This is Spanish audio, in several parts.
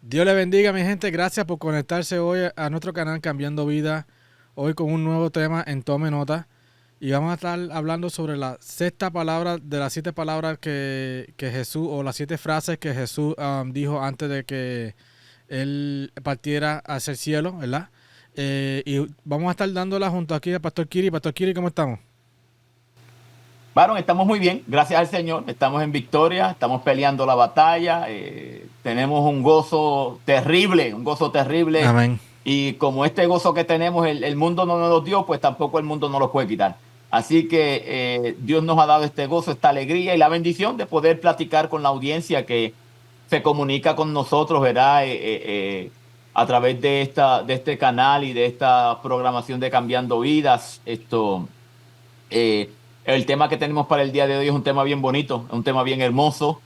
Dios le bendiga, mi gente. Gracias por conectarse hoy a nuestro canal Cambiando Vida. Hoy con un nuevo tema en Tome Nota. Y vamos a estar hablando sobre la sexta palabra de las siete palabras que Jesús, o las siete frases que Jesús dijo antes de que él partiera hacia el cielo, ¿verdad? Y vamos a estar dándola junto aquí al Pastor Kiri. Pastor Kiri, ¿cómo estamos? Varón, estamos muy bien, gracias al Señor, estamos en victoria, estamos peleando la batalla, tenemos un gozo terrible, Amén. y como este gozo que tenemos el mundo no nos lo dio, pues tampoco el mundo nos lo puede quitar. Así que Dios nos ha dado este gozo, esta alegría y la bendición de poder platicar con la audiencia que se comunica con nosotros, ¿verdad? A través de este canal y de esta programación de Cambiando Vidas. El tema que tenemos para el día de hoy es un tema bien bonito, es un tema bien hermoso.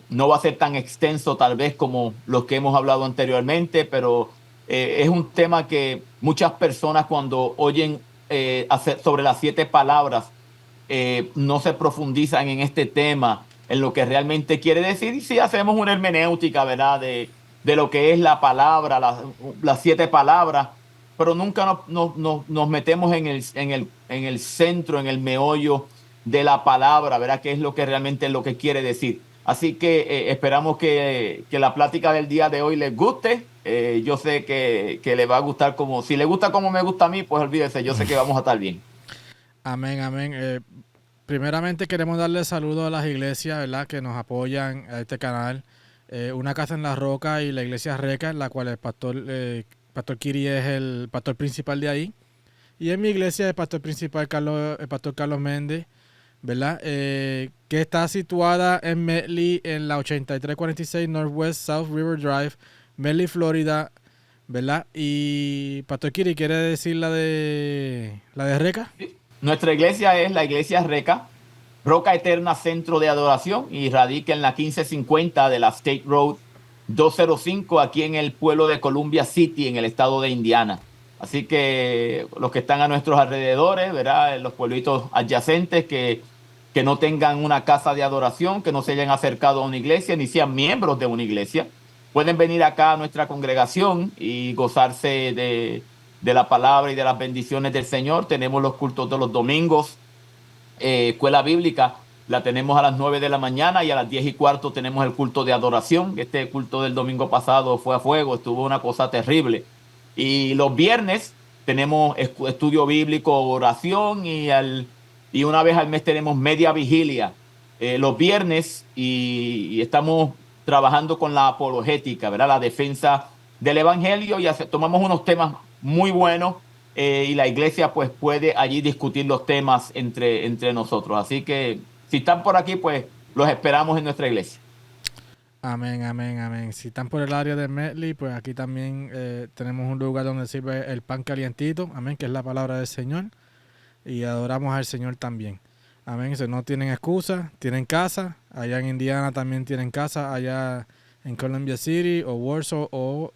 No va a ser tan extenso tal vez como los que hemos hablado anteriormente, pero es un tema que muchas personas cuando oyen sobre las siete palabras no se profundizan en este tema, en lo que realmente quiere decir. Y si hacemos una hermenéutica, ¿verdad? De lo que es la palabra, las siete palabras, pero nunca nos metemos en el centro, en el meollo de la palabra, ¿verdad? ¿Qué es lo que realmente es lo que quiere decir? Así que esperamos que la plática del día de hoy les guste. Yo sé que le va a gustar como, si le gusta como me gusta a mí, pues olvídese, yo sé que vamos a estar bien. Amén, amén. Primeramente queremos darle saludos a las iglesias, ¿verdad?, que nos apoyan a este canal. Una Casa en la Roca y la Iglesia Reca, en la cual Pastor Kiri es el pastor principal de ahí. Y en mi iglesia el pastor principal, el pastor Carlos Méndez, ¿verdad? Que está situada en Medley, en la 8346 Northwest South River Drive, Medley, Florida, ¿verdad? Y Pastor Kiri, ¿quiere decir la de Reca? Nuestra iglesia es la iglesia Reca, Roca Eterna Centro de Adoración, y radica en la 1550 de la State Road 205, aquí en el pueblo de Columbia City, en el estado de Indiana. Así que los que están a nuestros alrededores, ¿verdad? En los pueblitos adyacentes que no tengan una casa de adoración, que no se hayan acercado a una iglesia, ni sean miembros de una iglesia, pueden venir acá a nuestra congregación y gozarse de la palabra y de las bendiciones del Señor. Tenemos los cultos de los domingos, escuela bíblica, la tenemos a las 9 de la mañana, y a las 10:15 tenemos el culto de adoración. Este culto del domingo pasado fue a fuego, estuvo una cosa terrible. Y los viernes tenemos estudio bíblico, oración, y una vez al mes tenemos media vigilia los viernes, y estamos trabajando con la apologética, ¿verdad? La defensa del evangelio, y tomamos unos temas muy buenos, y la iglesia pues puede allí discutir los temas entre nosotros. Así que si están por aquí, pues los esperamos en nuestra iglesia. Amén, amén, amén. Si están por el área de Medley, pues aquí también tenemos un lugar donde sirve el pan calientito, amén, que es la palabra del Señor, y adoramos al Señor también. Amén. Si no tienen excusa, tienen casa. Allá en Indiana también tienen casa. Allá en Columbia City o Warsaw o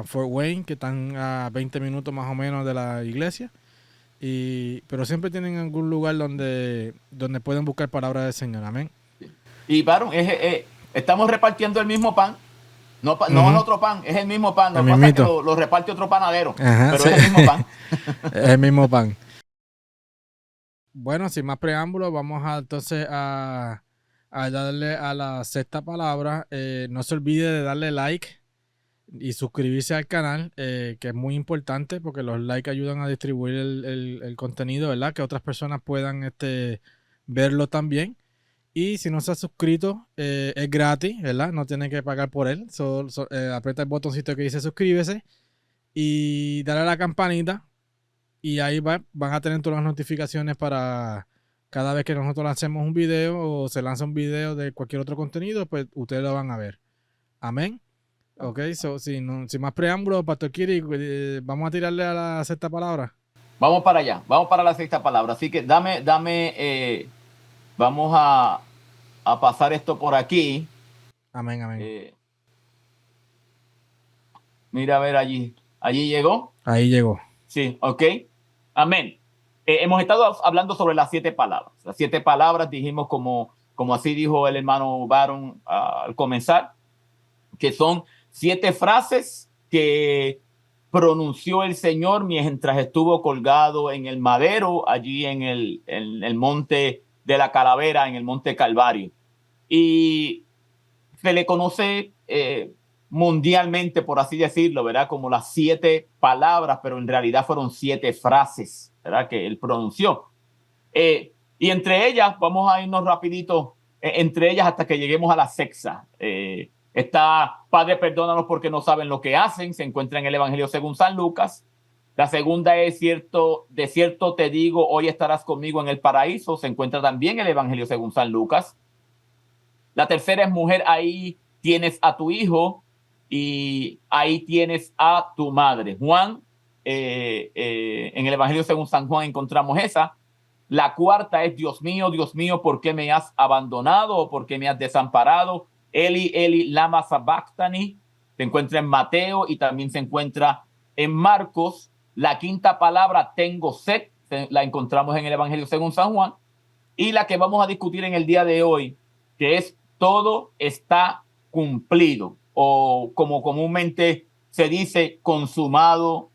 Fort Wayne, que están a 20 minutos más o menos de la iglesia. Pero siempre tienen algún lugar donde pueden buscar palabra del Señor. Amén. Y Baron, estamos repartiendo el mismo pan. No, no es Ujú. otro pan, es el mismo pan. El Lo que pasa es que mismito. lo reparte otro panadero, Ajá, pero sí. es el mismo pan. Es el mismo pan. Bueno, sin más preámbulos, vamos entonces a darle a la sexta palabra. No se olvide de darle like y suscribirse al canal, que es muy importante porque los likes ayudan a distribuir el contenido, ¿verdad? Que otras personas puedan verlo también. Y si no se ha suscrito, es gratis, ¿verdad? No tiene que pagar por él. Aprieta el botoncito que dice suscríbese y dale a la campanita, y ahí van a tener todas las notificaciones para cada vez que nosotros lancemos un video o se lanza un video de cualquier otro contenido, pues ustedes lo van a ver. Amén. Ok, sin más preámbulos, Pastor Kiri, vamos a tirarle a la sexta palabra. Vamos para allá, vamos para la sexta palabra. Así que vamos a pasar esto por aquí. Amén, amén. Eh, Mira, a ver allí. ¿Allí llegó? Ahí llegó. Sí, ok. Amén. Hemos estado hablando sobre las siete palabras. Las siete palabras dijimos, como así dijo el hermano Baron al comenzar, que son 7 frases que pronunció el Señor mientras estuvo colgado en el madero, allí en el monte de la Calavera, en el monte Calvario. Y se le conoce mundialmente, por así decirlo, ¿verdad? Como las 7 palabras, pero en realidad fueron 7 frases, ¿verdad? Que él pronunció. Y entre ellas, vamos a irnos rapidito, entre ellas hasta que lleguemos a la sexta. Está, Padre, perdónanos porque no saben lo que hacen, se encuentra en el Evangelio según San Lucas. La segunda es de cierto te digo, hoy estarás conmigo en el paraíso, se encuentra también en el Evangelio según San Lucas. La tercera es mujer, ahí tienes a tu hijo y ahí tienes a tu madre. Juan, en el Evangelio según San Juan encontramos esa. La cuarta es Dios mío, ¿por qué me has abandonado o por qué me has desamparado? Eli, Eli, lama sabachthani. Se encuentra en Mateo y también se encuentra en Marcos. La quinta palabra, tengo sed, la encontramos en el Evangelio según San Juan. Y la que vamos a discutir en el día de hoy, que es todo está cumplido, o como comúnmente se dice, consumado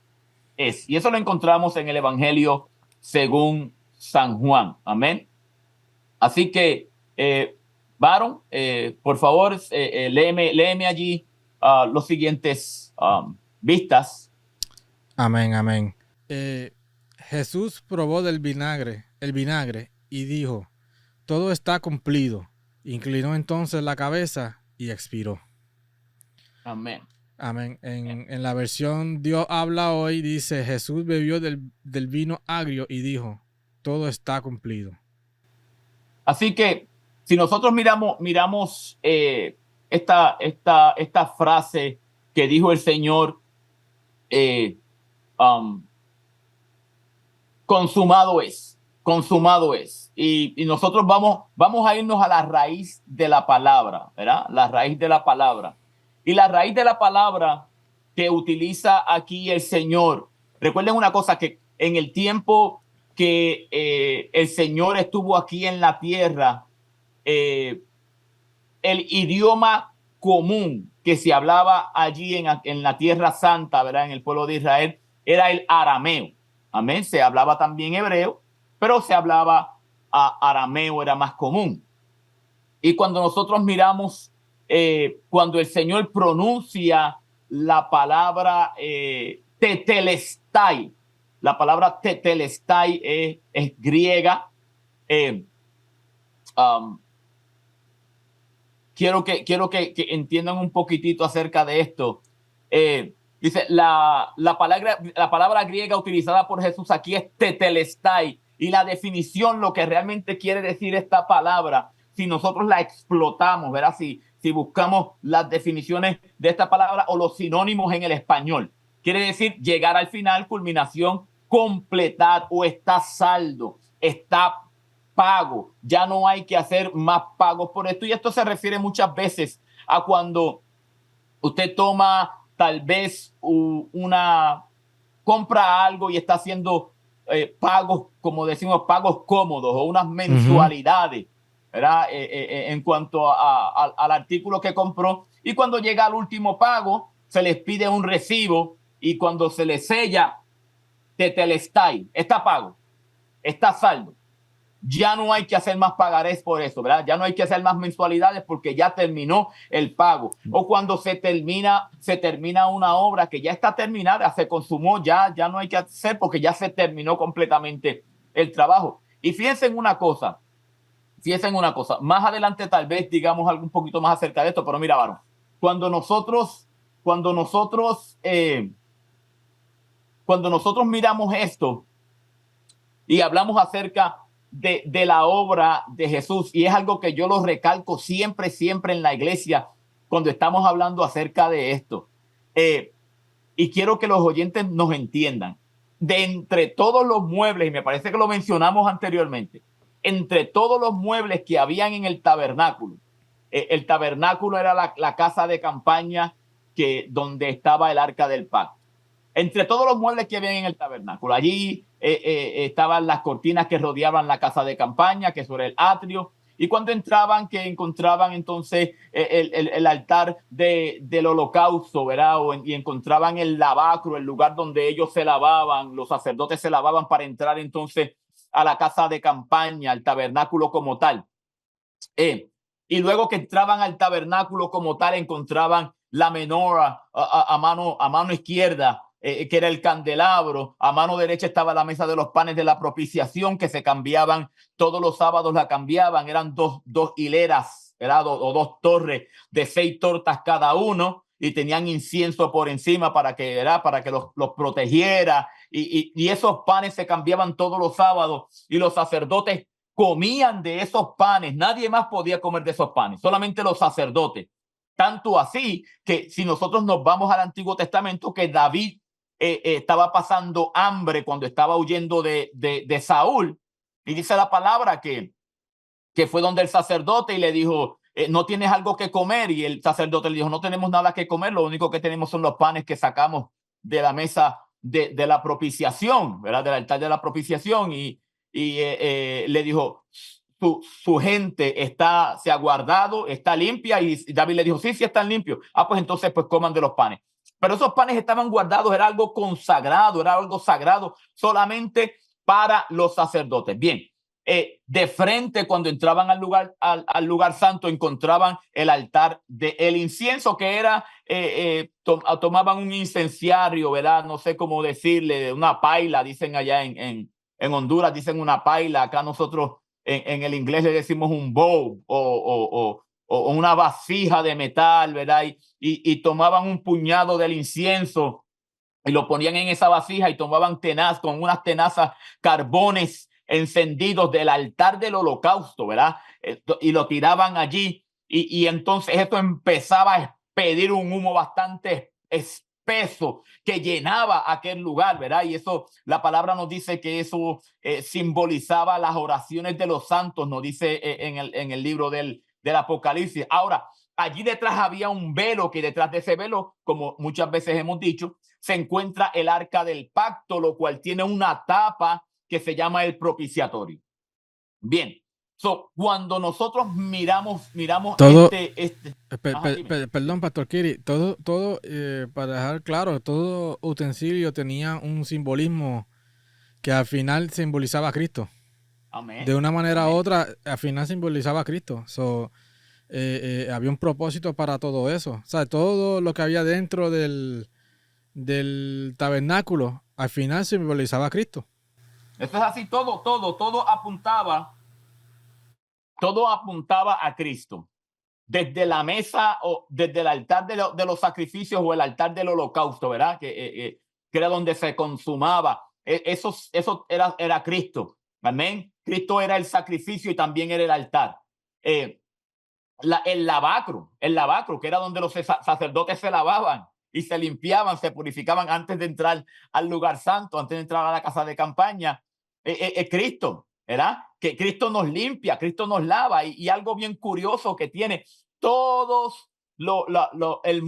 es. Y eso lo encontramos en el Evangelio según San Juan. Amén. Así que, Baron, por favor, léeme allí los siguientes vistas. Amén, amén. Jesús probó el vinagre, y dijo, todo está cumplido. Inclinó entonces la cabeza y expiró. Amén. Amén. En la versión Dios habla hoy dice, Jesús bebió del vino agrio y dijo, todo está cumplido. Así que si nosotros miramos esta frase que dijo el Señor, consumado es. Y nosotros vamos a irnos a la raíz de la palabra, ¿verdad? La raíz de la palabra. Y la raíz de la palabra que utiliza aquí el Señor. Recuerden una cosa, que en el tiempo que el Señor estuvo aquí en la tierra, el idioma común que se hablaba allí en la Tierra Santa, ¿verdad? En el pueblo de Israel, era el arameo. Amén. Se hablaba también hebreo, pero se hablaba arameo, era más común. Y cuando nosotros miramos, cuando el Señor pronuncia la palabra tetelestai, la palabra tetelestai es griega. Quiero que entiendan un poquitito acerca de esto. Dice, la palabra griega utilizada por Jesús aquí es tetelestai, y la definición, lo que realmente quiere decir esta palabra, si nosotros la explotamos, ¿verdad? Si buscamos las definiciones de esta palabra o los sinónimos en el español, quiere decir llegar al final, culminación, completar, o está saldo, está pago, ya no hay que hacer más pagos por esto. Y esto se refiere muchas veces a cuando usted toma tal vez compra algo y está haciendo pagos, como decimos, pagos cómodos o unas mensualidades, ¿verdad? En cuanto al artículo que compró, y cuando llega al último pago se les pide un recibo, y cuando se les sella tetelestai, está pago, está saldo. Ya no hay que hacer más pagarés por eso, ¿verdad? Ya no hay que hacer más mensualidades porque ya terminó el pago. O cuando se termina una obra que ya está terminada, se consumó, ya no hay que hacer porque ya se terminó completamente el trabajo. Y fíjense en una cosa, más adelante tal vez digamos algo un poquito más acerca de esto, pero mira, varón, cuando nosotros miramos esto y hablamos acerca de la obra de Jesús, y es algo que yo lo recalco siempre en la iglesia cuando estamos hablando acerca de esto, y quiero que los oyentes nos entiendan, de entre todos los muebles, y me parece que lo mencionamos anteriormente, entre todos los muebles que habían en el tabernáculo, el tabernáculo era la casa de campaña donde estaba el arca del pacto. Entre todos los muebles que habían en el tabernáculo, allí estaban las cortinas que rodeaban la casa de campaña, que sobre el atrio, Y cuando entraban, que encontraban entonces el altar del holocausto, ¿verdad? Y encontraban el lavacro, el lugar donde ellos se lavaban, los sacerdotes se lavaban para entrar entonces a la casa de campaña, al tabernáculo como tal. Y luego que entraban al tabernáculo como tal, encontraban la menora a mano izquierda, que era el candelabro. A mano derecha estaba la mesa de los panes de la propiciación, que se cambiaban todos los sábados, la cambiaban. Eran dos hileras, ¿verdad? O dos torres de 6 tortas cada uno, y tenían incienso por encima para que, ¿verdad? Para que los protegiera. Y esos panes se cambiaban todos los sábados, y los sacerdotes comían de esos panes. Nadie más podía comer de esos panes, solamente los sacerdotes. Tanto así que si nosotros nos vamos al Antiguo Testamento, que David estaba pasando hambre cuando estaba huyendo de Saúl, y dice la palabra que fue donde el sacerdote y le dijo, ¿no tienes algo que comer? Y el sacerdote le dijo, no tenemos nada que comer, lo único que tenemos son los panes que sacamos de la mesa de la propiciación, ¿verdad? Del altar de la propiciación. Y le dijo, su gente se ha guardado, está limpia. Y David le dijo, sí, sí están limpios. Pues entonces pues coman de los panes. Pero esos panes estaban guardados, era algo consagrado, era algo sagrado solamente para los sacerdotes. Bien, de frente cuando entraban al lugar santo encontraban el altar del incienso, que era, tomaban un incenciario, ¿verdad? No sé cómo decirle, una paila, dicen allá en Honduras, dicen una paila. Acá nosotros en el inglés le decimos un bowl o una vasija de metal, ¿verdad? Y tomaban un puñado del incienso y lo ponían en esa vasija y tomaban con unas tenazas carbones encendidos del altar del holocausto, ¿verdad? Y lo tiraban allí y entonces esto empezaba a expedir un humo bastante espeso que llenaba aquel lugar, ¿verdad? Y eso, la palabra nos dice que eso simbolizaba las oraciones de los santos, nos dice en el libro del Apocalipsis. Ahora, allí detrás había un velo, que detrás de ese velo, como muchas veces hemos dicho, se encuentra el arca del pacto, lo cual tiene una tapa que se llama el propiciatorio. Bien, cuando nosotros miramos Todo, perdón, Pastor Kiri, todo, para dejar claro, todo utensilio tenía un simbolismo que al final simbolizaba a Cristo. Amén. De una manera u otra, al final simbolizaba a Cristo. Había un propósito para todo eso. O sea, todo lo que había dentro del tabernáculo, al final simbolizaba a Cristo. Eso es así, todo apuntaba a Cristo. Desde la mesa o desde el altar de los sacrificios o el altar del holocausto, ¿verdad? Que era donde se consumaba. Eso era Cristo. Amén. Cristo era el sacrificio y también era el altar. El lavacro, que era donde los sacerdotes se lavaban y se limpiaban, se purificaban antes de entrar al lugar santo, antes de entrar a la casa de campaña. Cristo, ¿verdad? Que Cristo nos limpia, Cristo nos lava. Y algo bien curioso que tiene todos el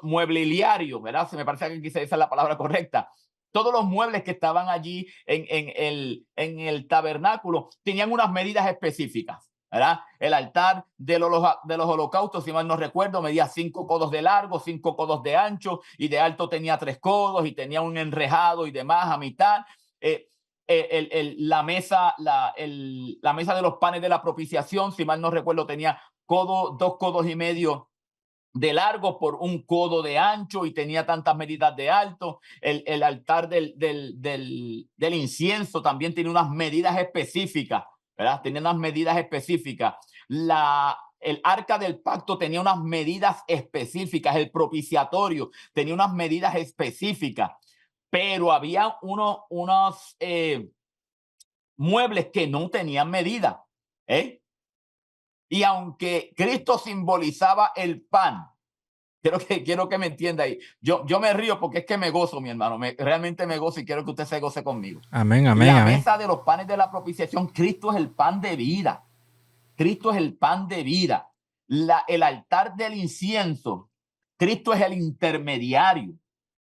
muebiliario, ¿verdad? Se me parece que quise decir la palabra correcta. Todos los muebles que estaban allí en el tabernáculo tenían unas medidas específicas, ¿verdad? El altar de los holocaustos, si mal no recuerdo, medía 5 codos de largo, 5 codos de ancho, y de alto tenía 3 codos, y tenía un enrejado y demás a mitad. La mesa de los panes de la propiciación, si mal no recuerdo, tenía 2 codos y medio de largo por 1 codo de ancho, y tenía tantas medidas de alto. El altar del incienso también tiene unas medidas específicas, ¿verdad? Tenía unas medidas específicas. El arca del pacto tenía unas medidas específicas. El propiciatorio tenía unas medidas específicas. Pero había unos muebles que no tenían medida. Y aunque Cristo simbolizaba el pan, quiero que me entienda ahí. Yo me río porque es que me gozo, mi hermano. Realmente me gozo y quiero que usted se goce conmigo. Amén, amén, La amén. mesa de los panes de la propiciación, Cristo es el pan de vida. Cristo es el pan de vida. El altar del incienso, Cristo es el intermediario.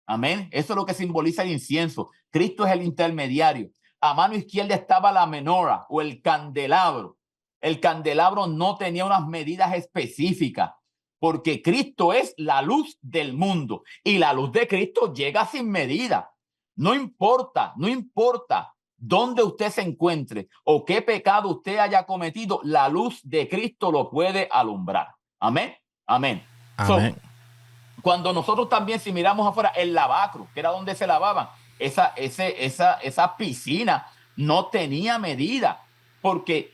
Amén. Eso es lo que simboliza el incienso. Cristo es el intermediario. A mano izquierda estaba la menora o el candelabro. el candelabro no tenía unas medidas específicas, porque Cristo es la luz del mundo y la luz de Cristo llega sin medida. No importa dónde usted se encuentre o qué pecado usted haya cometido, la luz de Cristo lo puede alumbrar. Amén. Amén. Amén. Cuando nosotros también, si miramos afuera, el lavacro, que era donde se lavaban, esa piscina no tenía medida, porque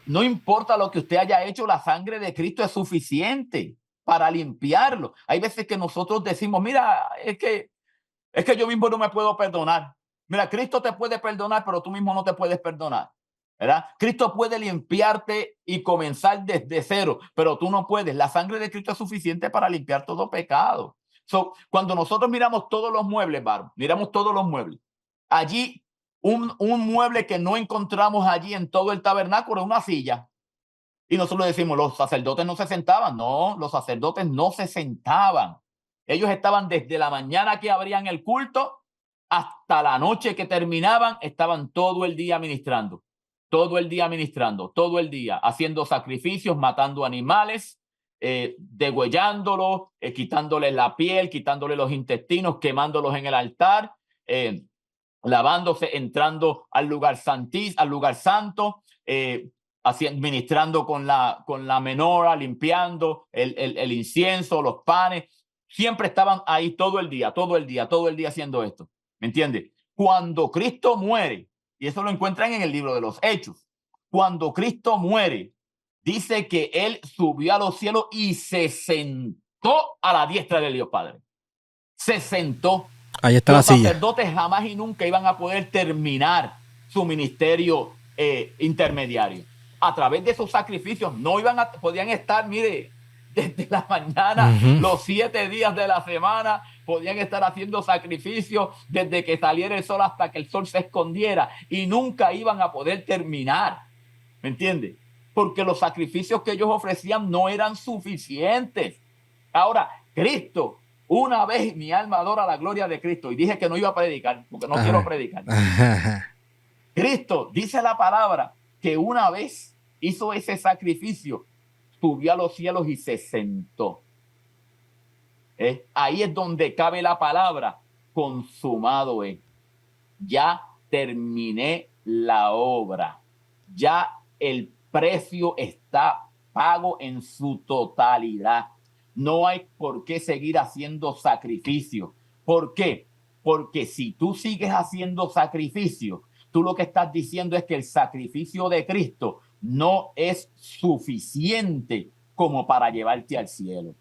no importa lo que usted haya hecho, la sangre de Cristo es suficiente para limpiarlo. Hay veces que nosotros decimos, mira, es que yo mismo no me puedo perdonar. Mira, Cristo te puede perdonar, pero tú mismo no te puedes perdonar, ¿verdad? Cristo puede limpiarte y comenzar desde cero, pero tú no puedes. La sangre de Cristo es suficiente para limpiar todo pecado. Cuando nosotros miramos todos los muebles, miramos todos los muebles, allí un mueble que no encontramos allí en todo el tabernáculo es una silla. Y nosotros decimos, los sacerdotes no se sentaban. No, los sacerdotes no se sentaban. Ellos estaban desde la mañana que abrían el culto hasta la noche que terminaban, estaban todo el día ministrando, todo el día haciendo sacrificios, matando animales, degüellándolos, quitándoles la piel, quitándoles los intestinos, quemándolos en el altar, lavándose, entrando al lugar santo, ministrando con la menora, limpiando el incienso, los panes. Siempre estaban ahí todo el día haciendo esto. ¿Me entiende? Cuando Cristo muere, y eso lo encuentran en el libro de los Hechos, cuando Cristo muere, dice que Él subió a los cielos y se sentó a la diestra de Dios Padre. Se sentó. Ahí está la silla. Los sacerdotes jamás y nunca iban a poder terminar su ministerio intermediario. A través de esos sacrificios podían estar, mire, desde la mañana, los 7 días de la semana, podían estar haciendo sacrificios desde que saliera el sol hasta que el sol se escondiera y nunca iban a poder terminar. ¿Me entiende? Porque los sacrificios que ellos ofrecían no eran suficientes. Ahora, Cristo, una vez mi alma adora la gloria de Cristo, y dije que no iba a predicar, porque no quiero predicar. Cristo, dice la palabra, que una vez hizo ese sacrificio, subió a los cielos y se sentó. Ahí es donde cabe la palabra, consumado es. Ya terminé la obra. Ya el precio está pago en su totalidad. No hay por qué seguir haciendo sacrificio. ¿Por qué? Porque si tú sigues haciendo sacrificio, tú lo que estás diciendo es que el sacrificio de Cristo no es suficiente como para llevarte al cielo.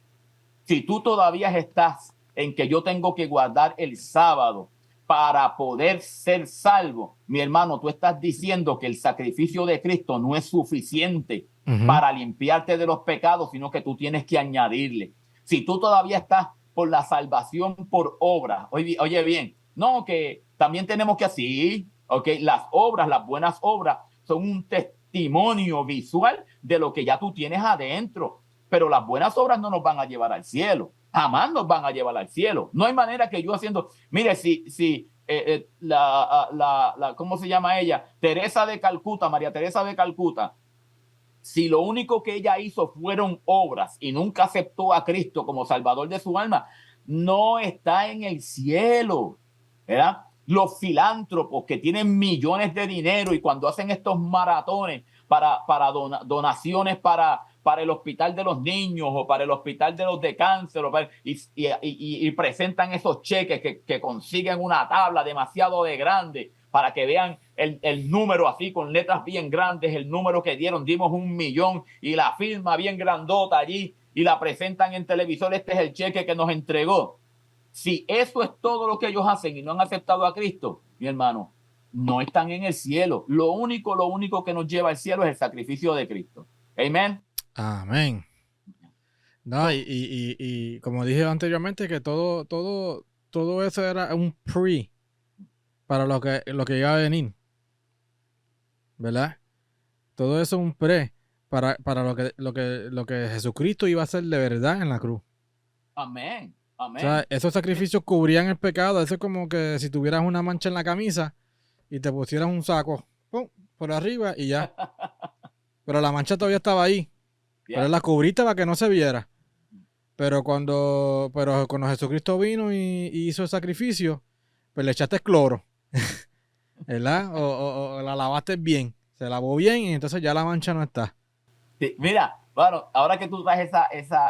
Si tú todavía estás en que yo tengo que guardar el sábado para poder ser salvo, mi hermano, tú estás diciendo que el sacrificio de Cristo no es suficiente para limpiarte de los pecados, sino que tú tienes que añadirle. Si tú todavía estás por la salvación por obra, oye bien, no, que también tenemos que así, las obras, las buenas obras son un testimonio visual de lo que ya tú tienes adentro, pero las buenas obras no nos van a llevar al cielo, jamás nos van a llevar al cielo. No hay manera que yo haciendo, mire, ¿cómo se llama ella? María Teresa de Calcuta, si lo único que ella hizo fueron obras y nunca aceptó a Cristo como salvador de su alma, no está en el cielo, ¿verdad? Los filántropos que tienen millones de dinero y cuando hacen estos maratones para donaciones para el hospital de los niños o para el hospital de los de cáncer y presentan esos cheques que consiguen una tabla demasiado de grande para que vean el número así con letras bien grandes, el número que dimos 1 millón y la firma bien grandota allí y la presentan en televisor, este es el cheque que nos entregó. Si eso es todo lo que ellos hacen y no han aceptado a Cristo, mi hermano, no están en el cielo. Lo único que nos lleva al cielo es el sacrificio de Cristo. Amén. Amén. No, y como dije anteriormente, que todo eso era un pre para lo que iba a venir, ¿verdad? Todo eso es un pre para lo que Jesucristo iba a hacer de verdad en la cruz. Amén. Amén. O sea, esos sacrificios cubrían el pecado. Eso es como que si tuvieras una mancha en la camisa y te pusieras un saco por arriba y ya. Pero la mancha todavía estaba ahí. Pero la cubriste para que no se viera. Pero cuando Jesucristo vino y hizo el sacrificio, pues le echaste cloro, ¿verdad? O la lavaste bien. Se lavó bien y entonces ya la mancha no está. Sí, mira, bueno, ahora que tú traes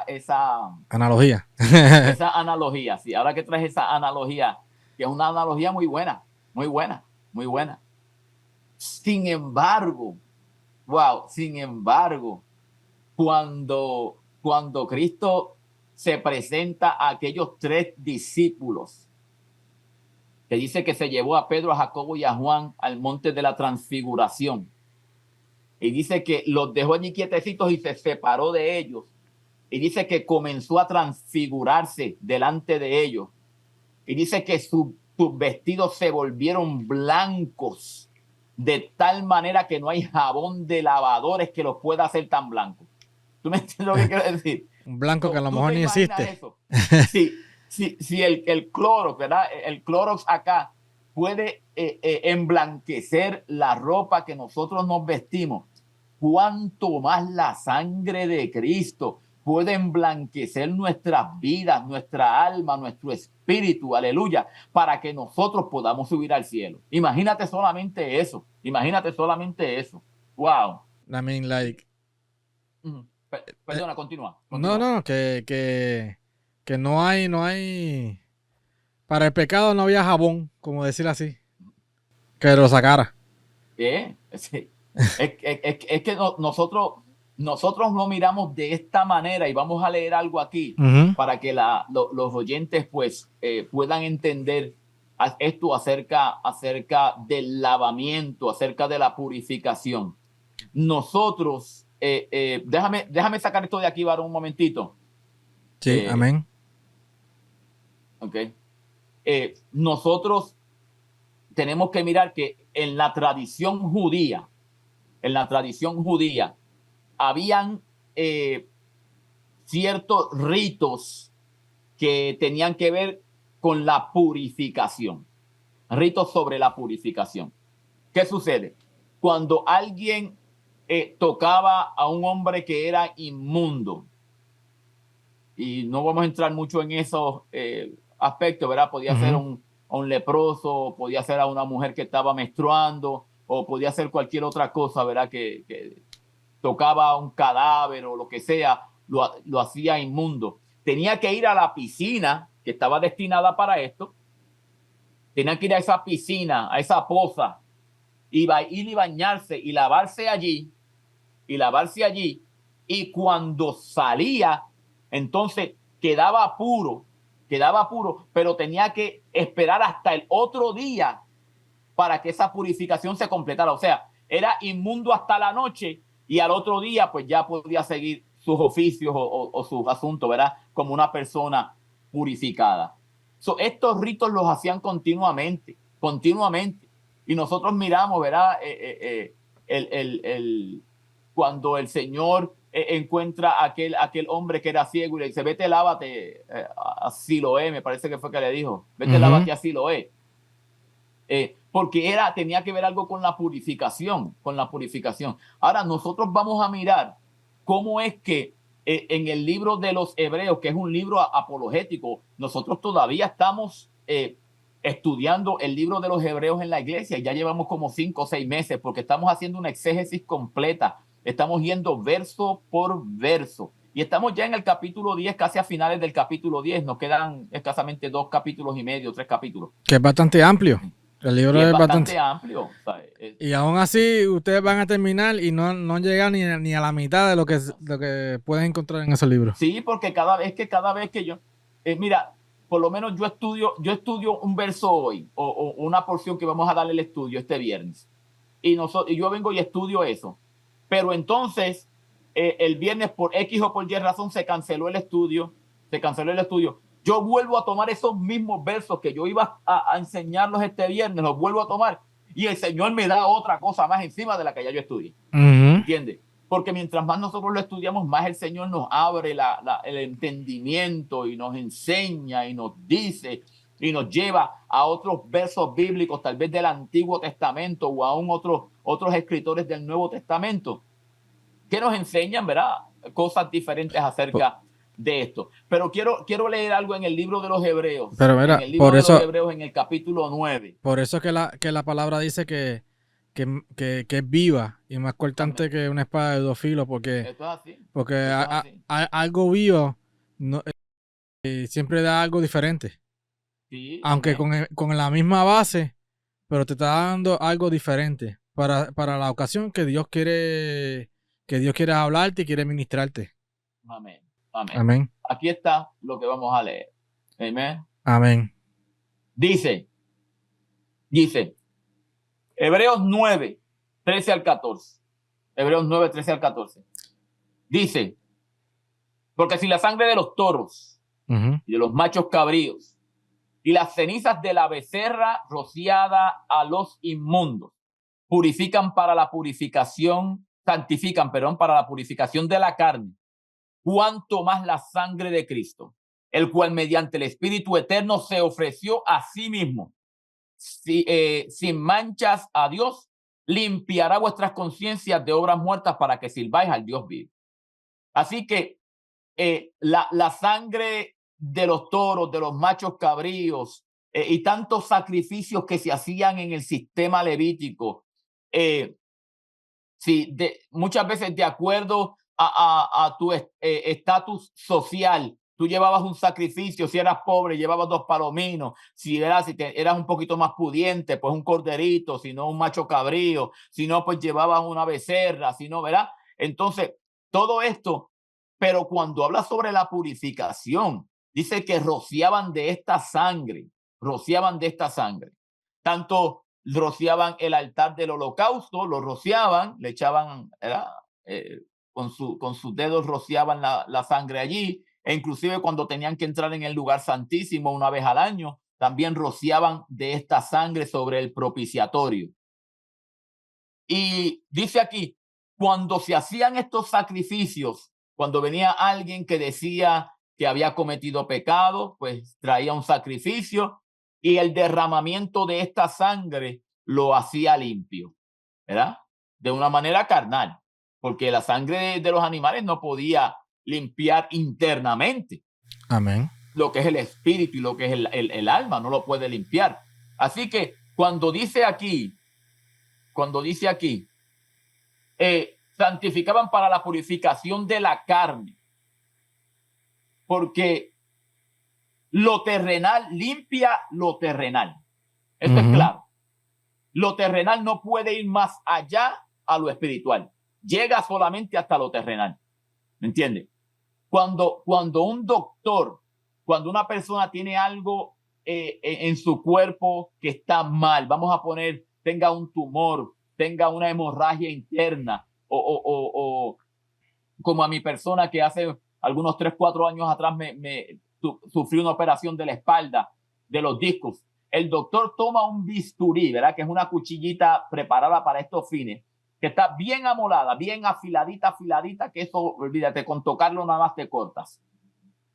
esa Analogía. esa analogía, sí, ahora que traes esa analogía, que es una analogía muy buena, muy buena, muy buena. Sin embargo, wow, sin embargo, cuando Cristo se presenta a aquellos 3 discípulos, que dice que se llevó a Pedro, a Jacobo y a Juan al monte de la transfiguración, y dice que los dejó allí quietecitos y se separó de ellos, y dice que comenzó a transfigurarse delante de ellos, y dice que sus vestidos se volvieron blancos de tal manera que no hay jabón de lavadores que los pueda hacer tan blancos. ¿Tú me entiendes lo que quiero decir? Un blanco que a lo ¿Tú mejor te ni imaginas existe. eso? Si el Clorox, ¿verdad? El Clorox acá puede emblanquecer la ropa que nosotros nos vestimos, cuánto más la sangre de Cristo puede emblanquecer nuestras vidas, nuestra alma, nuestro espíritu, aleluya, para que nosotros podamos subir al cielo. Imagínate solamente eso, imagínate solamente eso. Wow. I mean, like... Perdona, continúa. No, que no hay... Para el pecado no había jabón, como decir así, que lo sacara. Sí. Es que nosotros no miramos de esta manera y vamos a leer algo aquí para que los oyentes pues puedan entender esto acerca del lavamiento, acerca de la purificación. Nosotros, déjame sacar esto de aquí, varón, un momentito. Sí, amén. Ok. Nosotros tenemos que mirar que en la tradición judía, habían ciertos ritos que tenían que ver con la purificación, ritos sobre la purificación. ¿Qué sucede? Cuando alguien tocaba a un hombre que era inmundo, y no vamos a entrar mucho en esos aspectos, ¿verdad? Podía ser un leproso, podía ser a una mujer que estaba menstruando, o podía ser cualquier otra cosa, ¿verdad? Que tocaba un cadáver o lo que sea, lo hacía inmundo. Tenía que ir a la piscina que estaba destinada para esto. Tenía que ir a esa piscina, a esa poza, ir y bañarse y lavarse allí, y cuando salía, entonces quedaba puro, pero tenía que esperar hasta el otro día para que esa purificación se completara. O sea, era inmundo hasta la noche y al otro día pues ya podía seguir sus oficios o sus asuntos, ¿verdad? Como una persona purificada. Estos ritos los hacían continuamente. Y nosotros miramos, ¿verdad? Cuando el Señor encuentra a aquel hombre que era ciego y le dice, vete, lávate a Siloé, me parece que fue que le dijo, vete, lávate a Siloé. Porque tenía que ver algo con la purificación, Ahora nosotros vamos a mirar cómo es que en el libro de los Hebreos, que es un libro apologético, nosotros todavía estamos estudiando el libro de los Hebreos en la iglesia, y ya llevamos como 5 o 6 meses, porque estamos haciendo una exégesis completa, estamos yendo verso por verso, y estamos ya en el capítulo 10, casi a finales del capítulo 10, nos quedan escasamente 2 capítulos y medio, 3 capítulos. Que es bastante amplio. El libro es bastante amplio. O sea, y aún así, ustedes van a terminar y no llegan ni a la mitad de lo que pueden encontrar en ese libro. Sí, porque cada vez que yo, mira, por lo menos yo estudio un verso hoy, o una porción que vamos a darle el estudio este viernes. Y yo vengo y estudio eso. Pero entonces, el viernes por X o por Y razón se canceló el estudio. Yo vuelvo a tomar esos mismos versos que yo iba a enseñarlos este viernes, los vuelvo a tomar, y el Señor me da otra cosa más encima de la que ya yo estudié. ¿Entiendes? Porque mientras más nosotros lo estudiamos, más el Señor nos abre el entendimiento y nos enseña y nos dice y nos lleva a otros versos bíblicos, tal vez del Antiguo Testamento o aún otros escritores del Nuevo Testamento, que nos enseñan, ¿verdad? Cosas diferentes acerca de esto. Pero quiero leer algo en el libro de los Hebreos. Pero mira, en el libro de los Hebreos, en el capítulo 9. Por eso que la palabra dice que es viva y más cortante Amén. que una espada de dos filos, porque, Esto es así. porque Esto es así. algo vivo no, siempre da algo diferente. Sí, Aunque amén. con la misma base, pero te está dando algo diferente para la ocasión que Dios quiere hablarte y quiere ministrarte. Amén. Amén. Amén. Aquí está lo que vamos a leer. Amén. Amén. Dice, Hebreos 9, 13 al 14. Hebreos 9, 13 al 14. Dice, porque si la sangre de los toros y de los machos cabríos y las cenizas de la becerra rociada a los inmundos santifican, para la purificación de la carne, cuanto más la sangre de Cristo, el cual mediante el Espíritu Eterno se ofreció a sí mismo, sin manchas a Dios, limpiará vuestras conciencias de obras muertas para que sirváis al Dios vivo. Así que la sangre de los toros, de los machos cabríos y tantos sacrificios que se hacían en el sistema levítico, muchas veces de acuerdo a tu estatus social, tú llevabas un sacrificio. Si eras pobre, llevabas 2 palominos. Si eras un poquito más pudiente, pues un corderito. Si no, un macho cabrío. Si no, pues llevabas una becerra. Si no, ¿verdad? Entonces, todo esto, pero cuando habla sobre la purificación, dice que rociaban de esta sangre, tanto rociaban el altar del holocausto, lo rociaban, le echaban, con sus dedos rociaban la sangre allí, e inclusive cuando tenían que entrar en el lugar santísimo una vez al año, también rociaban de esta sangre sobre el propiciatorio. Y dice aquí, cuando se hacían estos sacrificios, cuando venía alguien que decía que había cometido pecado, pues traía un sacrificio y el derramamiento de esta sangre lo hacía limpio, ¿verdad? De una manera carnal, porque la sangre de los animales no podía limpiar internamente. Amén. Lo que es el espíritu y lo que es el alma, no lo puede limpiar. Así que cuando dice aquí, santificaban para la purificación de la carne, porque lo terrenal limpia lo terrenal. Esto es claro. Lo terrenal no puede ir más allá a lo espiritual. Llega solamente hasta lo terrenal. ¿Me entiendes? Cuando un doctor, cuando una persona tiene algo en su cuerpo que está mal, vamos a poner, tenga un tumor, tenga una hemorragia interna, o como a mi persona que hace algunos 3, 4 años atrás sufrió una operación de la espalda, de los discos. El doctor toma un bisturí, ¿verdad? Que es una cuchillita preparada para estos fines, que está bien amolada, bien afiladita, que eso, olvídate, con tocarlo nada más te cortas.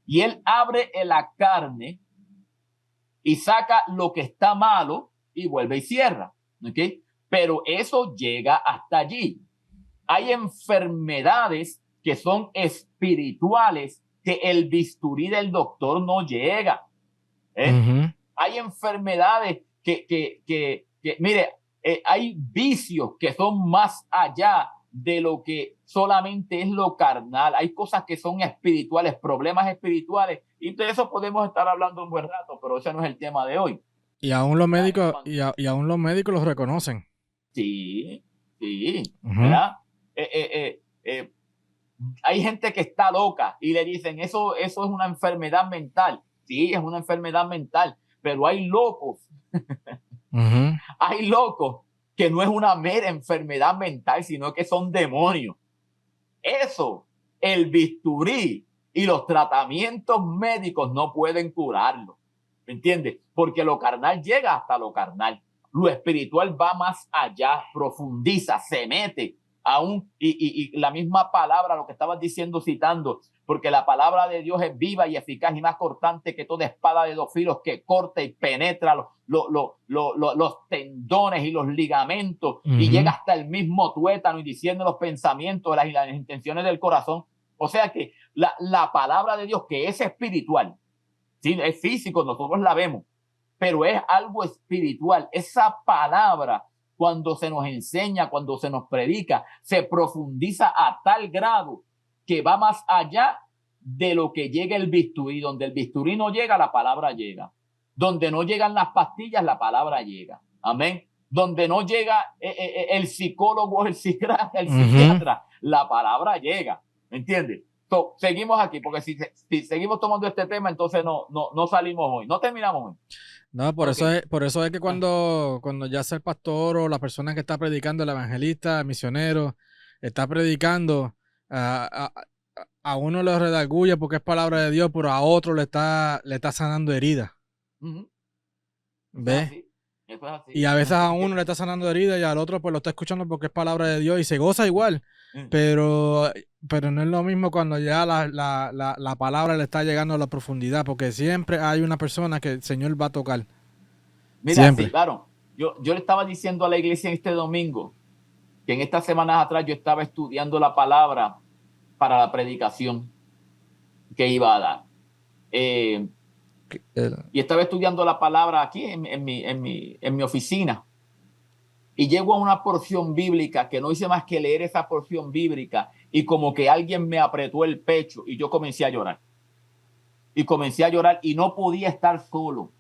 Y él abre la carne y saca lo que está malo y vuelve y cierra, ¿ok? Pero eso llega hasta allí. Hay enfermedades que son espirituales que el bisturí del doctor no llega. Hay enfermedades que mire, hay vicios que son más allá de lo que solamente es lo carnal. Hay cosas que son espirituales, problemas espirituales, y de eso podemos estar hablando un buen rato, pero ese no es el tema de hoy. Y aún los médicos, y aún los médicos los reconocen. Sí, ¿verdad? Hay gente que está loca y le dicen, eso es una enfermedad mental. Sí, es una enfermedad mental, pero hay locos. Hay locos que no es una mera enfermedad mental, sino que son demonios. Eso, el bisturí y los tratamientos médicos no pueden curarlo. ¿Me entiendes? Porque lo carnal llega hasta lo carnal. Lo espiritual va más allá, profundiza, se mete Aún, y la misma palabra, lo que estabas diciendo, citando, porque la palabra de Dios es viva y eficaz y más cortante que toda espada de dos filos, que corta y penetra los tendones y los ligamentos y llega hasta el mismo tuétano y diciendo los pensamientos y las intenciones del corazón. O sea que la palabra de Dios, que es espiritual, ¿sí? Es físico, nosotros la vemos, pero es algo espiritual. Esa palabra, cuando se nos enseña, cuando se nos predica, se profundiza a tal grado que va más allá de lo que llega el bisturí. Donde el bisturí no llega, la palabra llega. Donde no llegan las pastillas, la palabra llega. Amén. Donde no llega el psicólogo, el psiquiatra, la palabra llega. ¿Me entiendes? So, seguimos aquí, porque si seguimos tomando este tema, entonces no salimos hoy, no terminamos hoy. No, por eso es que cuando ya sea el pastor o la persona que está predicando, el evangelista, el misionero, está predicando, a uno le redarguye porque es palabra de Dios, pero a otro le está sanando heridas. ¿Ves? Eso es así. Y a veces a uno le está sanando heridas y al otro pues lo está escuchando porque es palabra de Dios y se goza igual. Pero no es lo mismo cuando ya la palabra le está llegando a la profundidad, porque siempre hay una persona que el Señor va a tocar. Mira, siempre. Sí, claro. Yo le estaba diciendo a la iglesia este domingo que en estas semanas atrás yo estaba estudiando la palabra para la predicación que iba a dar. Y estaba estudiando la palabra aquí en mi oficina. Y llego a una porción bíblica que no hice más que leer esa porción bíblica y como que alguien me apretó el pecho y yo comencé a llorar. Y no podía estar solo.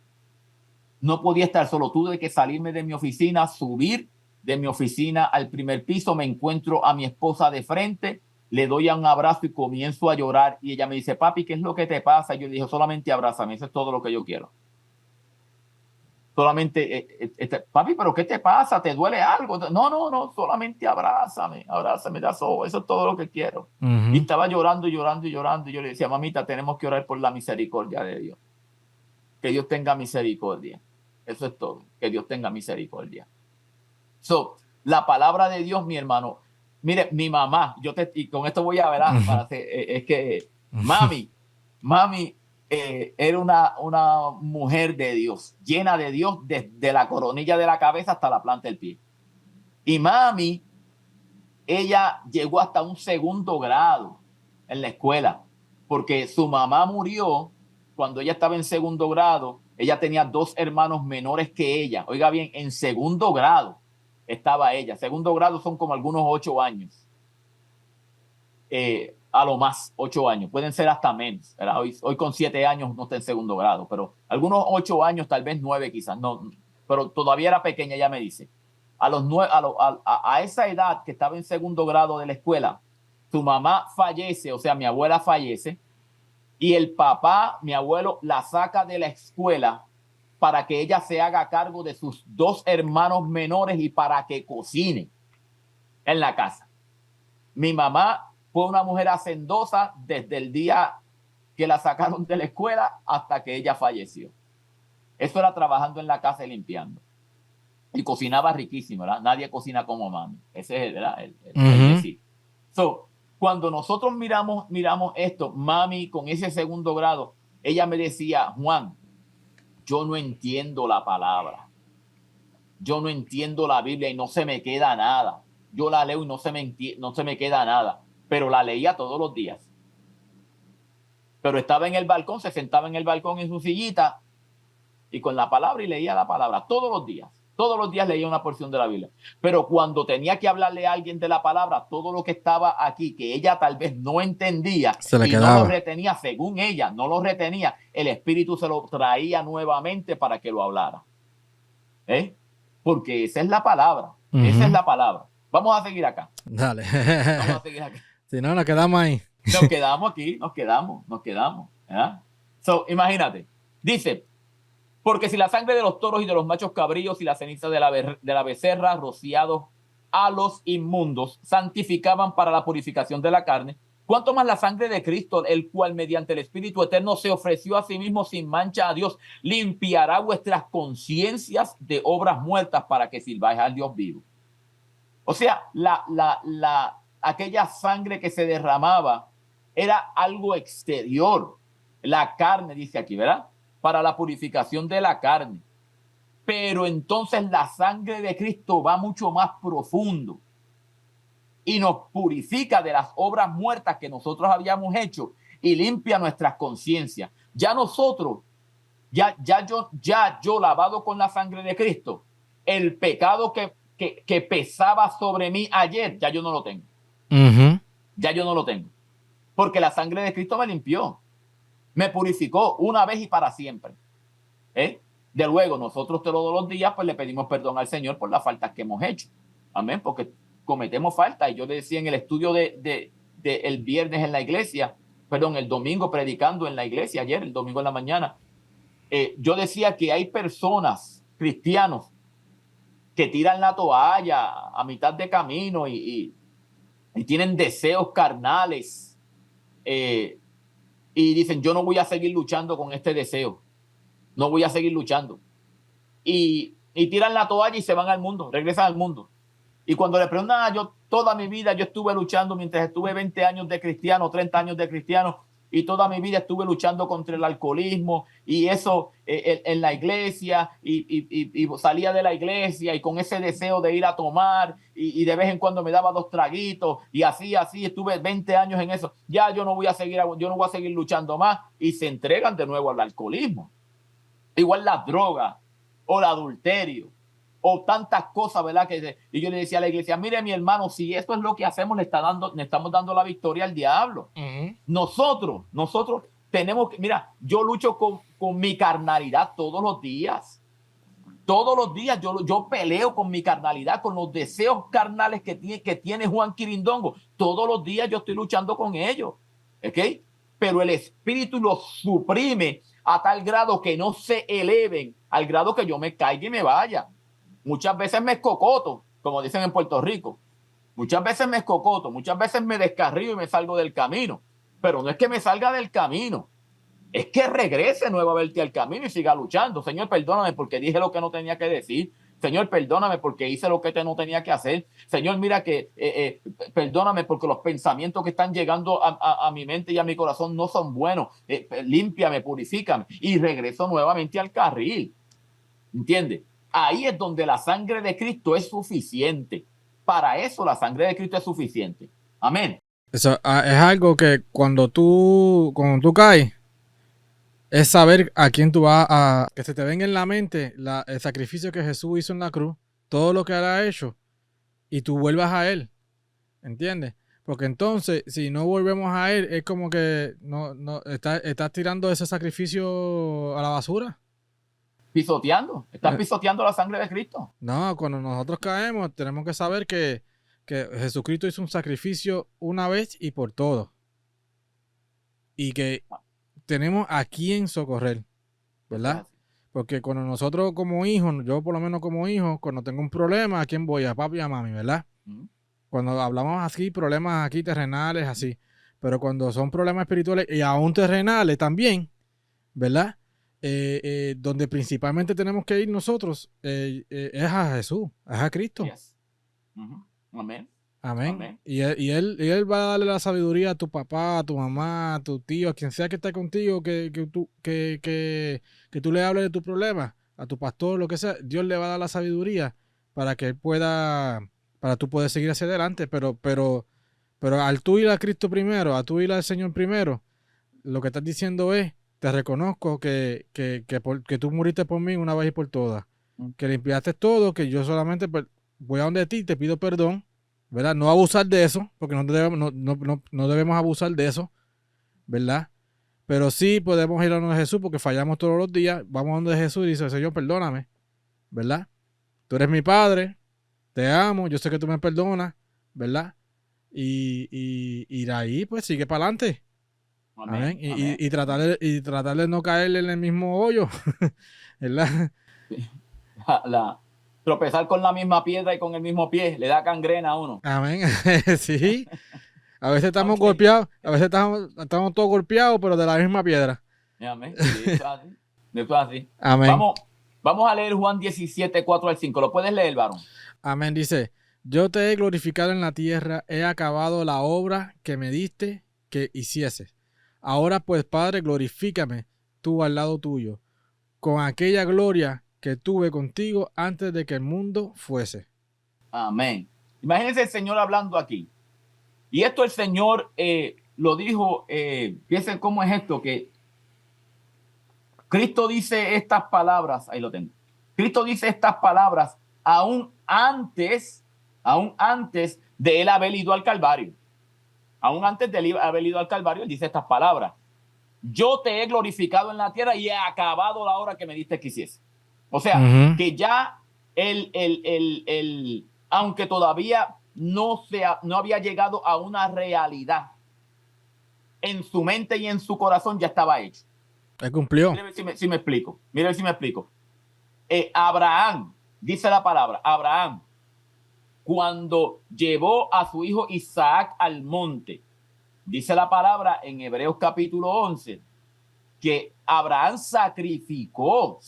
No podía estar solo. Tuve que salirme de mi oficina, subir de mi oficina al primer piso. Me encuentro a mi esposa de frente, le doy un abrazo y comienzo a llorar. Y ella me dice, papi, ¿qué es lo que te pasa? Y yo le dije, solamente abrázame, eso es todo lo que yo quiero. Solamente, papi, ¿pero qué te pasa? ¿Te duele algo? No, solamente abrázame, eso es todo lo que quiero. Y estaba llorando. Y yo le decía, mamita, tenemos que orar por la misericordia de Dios. Que Dios tenga misericordia. Eso es todo, que Dios tenga misericordia. La palabra de Dios, mi hermano, mire, mi mamá, y con esto voy a ver, es que mami, era una mujer de Dios, llena de Dios desde la coronilla de la cabeza hasta la planta del pie. Y mami, ella llegó hasta un 2º grado en la escuela, porque su mamá murió cuando ella estaba en 2º grado. Ella tenía 2 hermanos menores que ella. Oiga bien, en 2º grado estaba ella. 2º grado son como algunos 8 años. A lo más 8 años, pueden ser hasta menos. Hoy con 7 años no está en 2º grado, pero algunos 8 años, tal vez 9 quizás, no, pero todavía era pequeña, ella me dice. A esa edad que estaba en 2º grado de la escuela, su mamá fallece, o sea, mi abuela fallece, y el papá, mi abuelo, la saca de la escuela para que ella se haga cargo de sus 2 hermanos menores y para que cocine en la casa. Mi mamá fue una mujer hacendosa desde el día que la sacaron de la escuela hasta que ella falleció. Eso era trabajando en la casa y limpiando. Y cocinaba riquísimo, ¿verdad? Nadie cocina como mami. Ese es, ¿verdad? El decir. Cuando nosotros miramos esto, mami con ese 2º grado, ella me decía, Juan, yo no entiendo la palabra. Yo no entiendo la Biblia y no se me queda nada. Yo la leo y no se me queda nada. Pero la leía todos los días. Pero estaba en el balcón, se sentaba en el balcón en su sillita y con la palabra y leía la palabra todos los días. Todos los días leía una porción de la Biblia. Pero cuando tenía que hablarle a alguien de la palabra, todo lo que estaba aquí, que ella tal vez no entendía y no lo retenía, según ella, no lo retenía, el Espíritu se lo traía nuevamente para que lo hablara. Porque esa es la palabra. Esa es la palabra. Vamos a seguir acá. Dale. Vamos a seguir acá. Si no, nos quedamos ahí. Nos quedamos aquí, nos quedamos. ¿Verdad? Imagínate. Dice, porque si la sangre de los toros y de los machos cabríos y la ceniza de la becerra rociados a los inmundos santificaban para la purificación de la carne, ¿cuánto más la sangre de Cristo, el cual mediante el Espíritu Eterno se ofreció a sí mismo sin mancha a Dios, limpiará vuestras conciencias de obras muertas para que sirváis al Dios vivo? O sea, aquella sangre que se derramaba era algo exterior. La carne, dice aquí, ¿verdad? Para la purificación de la carne. Pero entonces la sangre de Cristo va mucho más profundo y nos purifica de las obras muertas que nosotros habíamos hecho y limpia nuestras conciencias. Ya nosotros, ya yo lavado con la sangre de Cristo, el pecado que pesaba sobre mí ayer, ya yo no lo tengo. Ya yo no lo tengo. Porque la sangre de Cristo me limpió, me purificó una vez y para siempre. De luego, nosotros todos los días pues le pedimos perdón al Señor por las faltas que hemos hecho. Amén, porque cometemos faltas. Y yo le decía en el estudio de el viernes en la iglesia, perdón, el domingo predicando en la iglesia, ayer, el domingo en la mañana, yo decía que hay personas, cristianos, que tiran la toalla a mitad de camino y tienen deseos carnales y dicen, yo no voy a seguir luchando con este deseo. No voy a seguir luchando. Y tiran la toalla y se van al mundo, regresan al mundo. Y cuando le preguntan, yo toda mi vida yo estuve luchando mientras estuve 20 años de cristiano, 30 años de cristiano, y toda mi vida estuve luchando contra el alcoholismo y eso en la iglesia y salía de la iglesia y con ese deseo de ir a tomar y de vez en cuando me daba 2 traguitos y así estuve 20 años en eso. Ya yo no voy a seguir luchando más y se entregan de nuevo al alcoholismo. Igual la droga o el adulterio o tantas cosas, ¿verdad? Y yo le decía a la iglesia, mire mi hermano, si esto es lo que hacemos, le estamos dando la victoria al diablo. Nosotros tenemos que, mira, yo lucho con mi carnalidad todos los días. Todos los días yo peleo con mi carnalidad, con los deseos carnales que tiene Juan Quirindongo. Todos los días yo estoy luchando con ellos. ¿Ok? Pero el espíritu los suprime a tal grado que no se eleven, al grado que yo me caiga y me vaya. Muchas veces me escocoto, como dicen en Puerto Rico. Muchas veces me escocoto, muchas veces me descarrío y me salgo del camino. Pero no es que me salga del camino, es que regrese nuevamente al camino y siga luchando. Señor, perdóname porque dije lo que no tenía que decir. Señor, perdóname porque hice lo que no tenía que hacer. Señor, mira que perdóname porque los pensamientos que están llegando a mi mente y a mi corazón no son buenos. Límpiame, purifícame y regreso nuevamente al carril. ¿Entiendes? Ahí es donde la sangre de Cristo es suficiente. Para eso la sangre de Cristo es suficiente. Amén. Eso es algo que cuando tú caes, es saber a quién tú vas a... Que se te venga en la mente el sacrificio que Jesús hizo en la cruz, todo lo que él ha hecho, y tú vuelvas a él. ¿Entiendes? Porque entonces, si no volvemos a él, es como que estás tirando ese sacrificio a la basura. Estás pisoteando la sangre de Cristo. No, cuando nosotros caemos, tenemos que saber que Jesucristo hizo un sacrificio una vez y por todo. Y que tenemos a quién socorrer, ¿verdad? Porque cuando nosotros como hijos, yo por lo menos como hijo, cuando tengo un problema, ¿a quién voy? A papi y a mami, ¿verdad? Cuando hablamos así, problemas aquí terrenales, así. Pero cuando son problemas espirituales y aún terrenales también, ¿verdad? Donde principalmente tenemos que ir nosotros es a Jesús, es a Cristo. Yes. Amén. Amén. Y él va a darle la sabiduría a tu papá, a tu mamá, a tu tío, a quien sea que esté contigo, que tú le hables de tu problema, a tu pastor, lo que sea. Dios le va a dar la sabiduría para que él pueda, para tú poder seguir hacia adelante. Pero al tú ir a Cristo primero, a tú ir al Señor primero, lo que estás diciendo es, te reconozco que tú muriste por mí una vez y por todas, que limpiaste todo, que yo solamente voy a donde ti, te pido perdón, ¿verdad? No abusar de eso, porque no debemos abusar de eso, ¿verdad? Pero sí podemos ir a donde Jesús, porque fallamos todos los días, vamos a donde Jesús y dice, Señor, perdóname, ¿verdad? Tú eres mi Padre, te amo, yo sé que tú me perdonas, ¿verdad? Y de ahí, pues, sigue para adelante. Amén. Y tratar de no caerle en el mismo hoyo, ¿verdad? Tropezar con la misma piedra y con el mismo pie le da gangrena a uno. Amén. Sí. A veces estamos golpeados, a veces estamos todos golpeados, pero de la misma piedra. Amén. Sí, eso es así. Amén. Vamos a leer Juan 17, 4 al 5. ¿Lo puedes leer, varón? Amén. Dice, Yo te he glorificado en la tierra, he acabado la obra que me diste que hicieses. Ahora pues, Padre, glorifícame tú al lado tuyo, con aquella gloria que tuve contigo antes de que el mundo fuese. Amén. Imagínense el Señor hablando aquí. Y esto el Señor lo dijo, fíjense cómo es esto, que Cristo dice estas palabras, ahí lo tengo. Cristo dice estas palabras aún antes de él haber ido al Calvario. Aún antes de él haber ido al Calvario, él dice estas palabras. Yo te he glorificado en la tierra y he acabado la obra que me diste que hiciese. O sea, que ya aunque todavía no había llegado a una realidad, en su mente y en su corazón ya estaba hecho. Él cumplió. Mira a ver si me explico. Mira a ver si me explico. Abraham, dice la palabra, Abraham, cuando llevó a su hijo Isaac al monte, dice la palabra en Hebreos capítulo 11, que Abraham sacrificó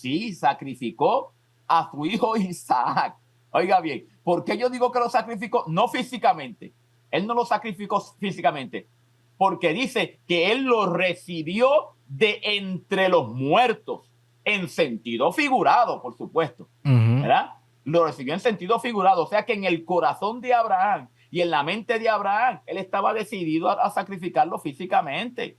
a su hijo Isaac. Oiga bien, ¿por qué yo digo que lo sacrificó? No físicamente. Él no lo sacrificó físicamente, porque dice que él lo recibió de entre los muertos, en sentido figurado, por supuesto, ¿verdad? Lo recibió en sentido figurado, o sea que en el corazón de Abraham y en la mente de Abraham, él estaba decidido a sacrificarlo físicamente.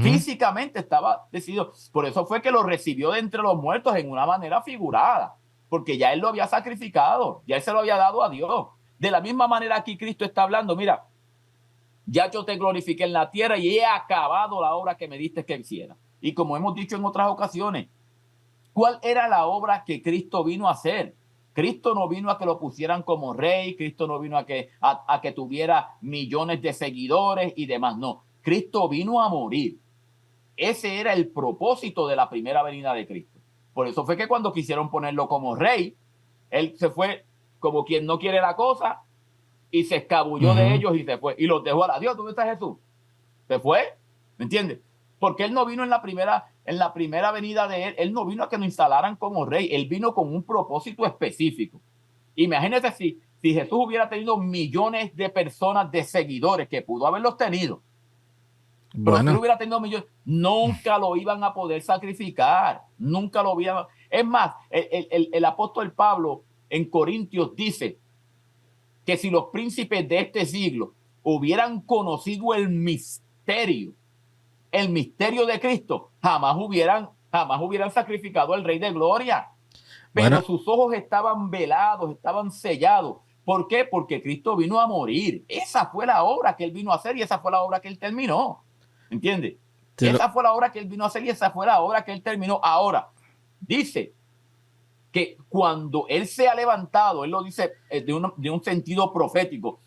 Físicamente estaba decidido. Por eso fue que lo recibió de entre los muertos en una manera figurada, porque ya él lo había sacrificado, ya él se lo había dado a Dios. De la misma manera aquí Cristo está hablando, mira, ya yo te glorifiqué en la tierra y he acabado la obra que me diste que hiciera. Y como hemos dicho en otras ocasiones, ¿cuál era la obra que Cristo vino a hacer? Cristo no vino a que lo pusieran como rey, Cristo no vino a que tuviera millones de seguidores y demás, no. Cristo vino a morir. Ese era el propósito de la primera venida de Cristo. Por eso fue que cuando quisieron ponerlo como rey, él se fue como quien no quiere la cosa y se escabulló de ellos y se fue. Y los dejó a la Dios, ¿dónde está Jesús? Se fue, ¿me entiendes? Porque él no vino en la primera venida de él, él no vino a que nos instalaran como rey, él vino con un propósito específico. Imagínense si Jesús hubiera tenido millones de personas, de seguidores, que pudo haberlos tenido. Pero si él hubiera tenido millones, nunca lo iban a poder sacrificar, nunca lo hubieran. Es más, el apóstol Pablo en Corintios dice que si los príncipes de este siglo hubieran conocido el misterio de Cristo, jamás hubieran sacrificado al Rey de Gloria. Pero sus ojos estaban velados, estaban sellados. ¿Por qué? Porque Cristo vino a morir. Esa fue la obra que él vino a hacer y esa fue la obra que él terminó. ¿Entiendes? Esa fue la obra que él vino a hacer y esa fue la obra que él terminó. Ahora, dice que cuando él sea levantado, él lo dice de un sentido profético,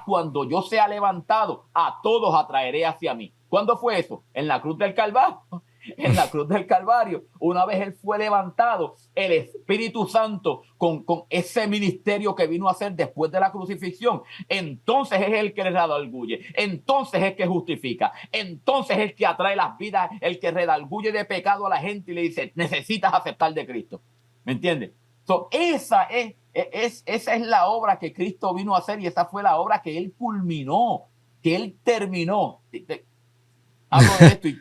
cuando yo sea levantado, a todos atraeré hacia mí. ¿Cuándo fue eso? En la cruz del Calvario. En la cruz del Calvario, una vez él fue levantado, el Espíritu Santo con ese ministerio que vino a hacer después de la crucifixión, entonces es el que redarguye, entonces es el que justifica, entonces es el que atrae las vidas, el que redarguye de pecado a la gente y le dice, necesitas aceptar de Cristo. ¿Me entiendes? Esa es la obra que Cristo vino a hacer y esa fue la obra que él culminó, que él terminó. Hablo de esto y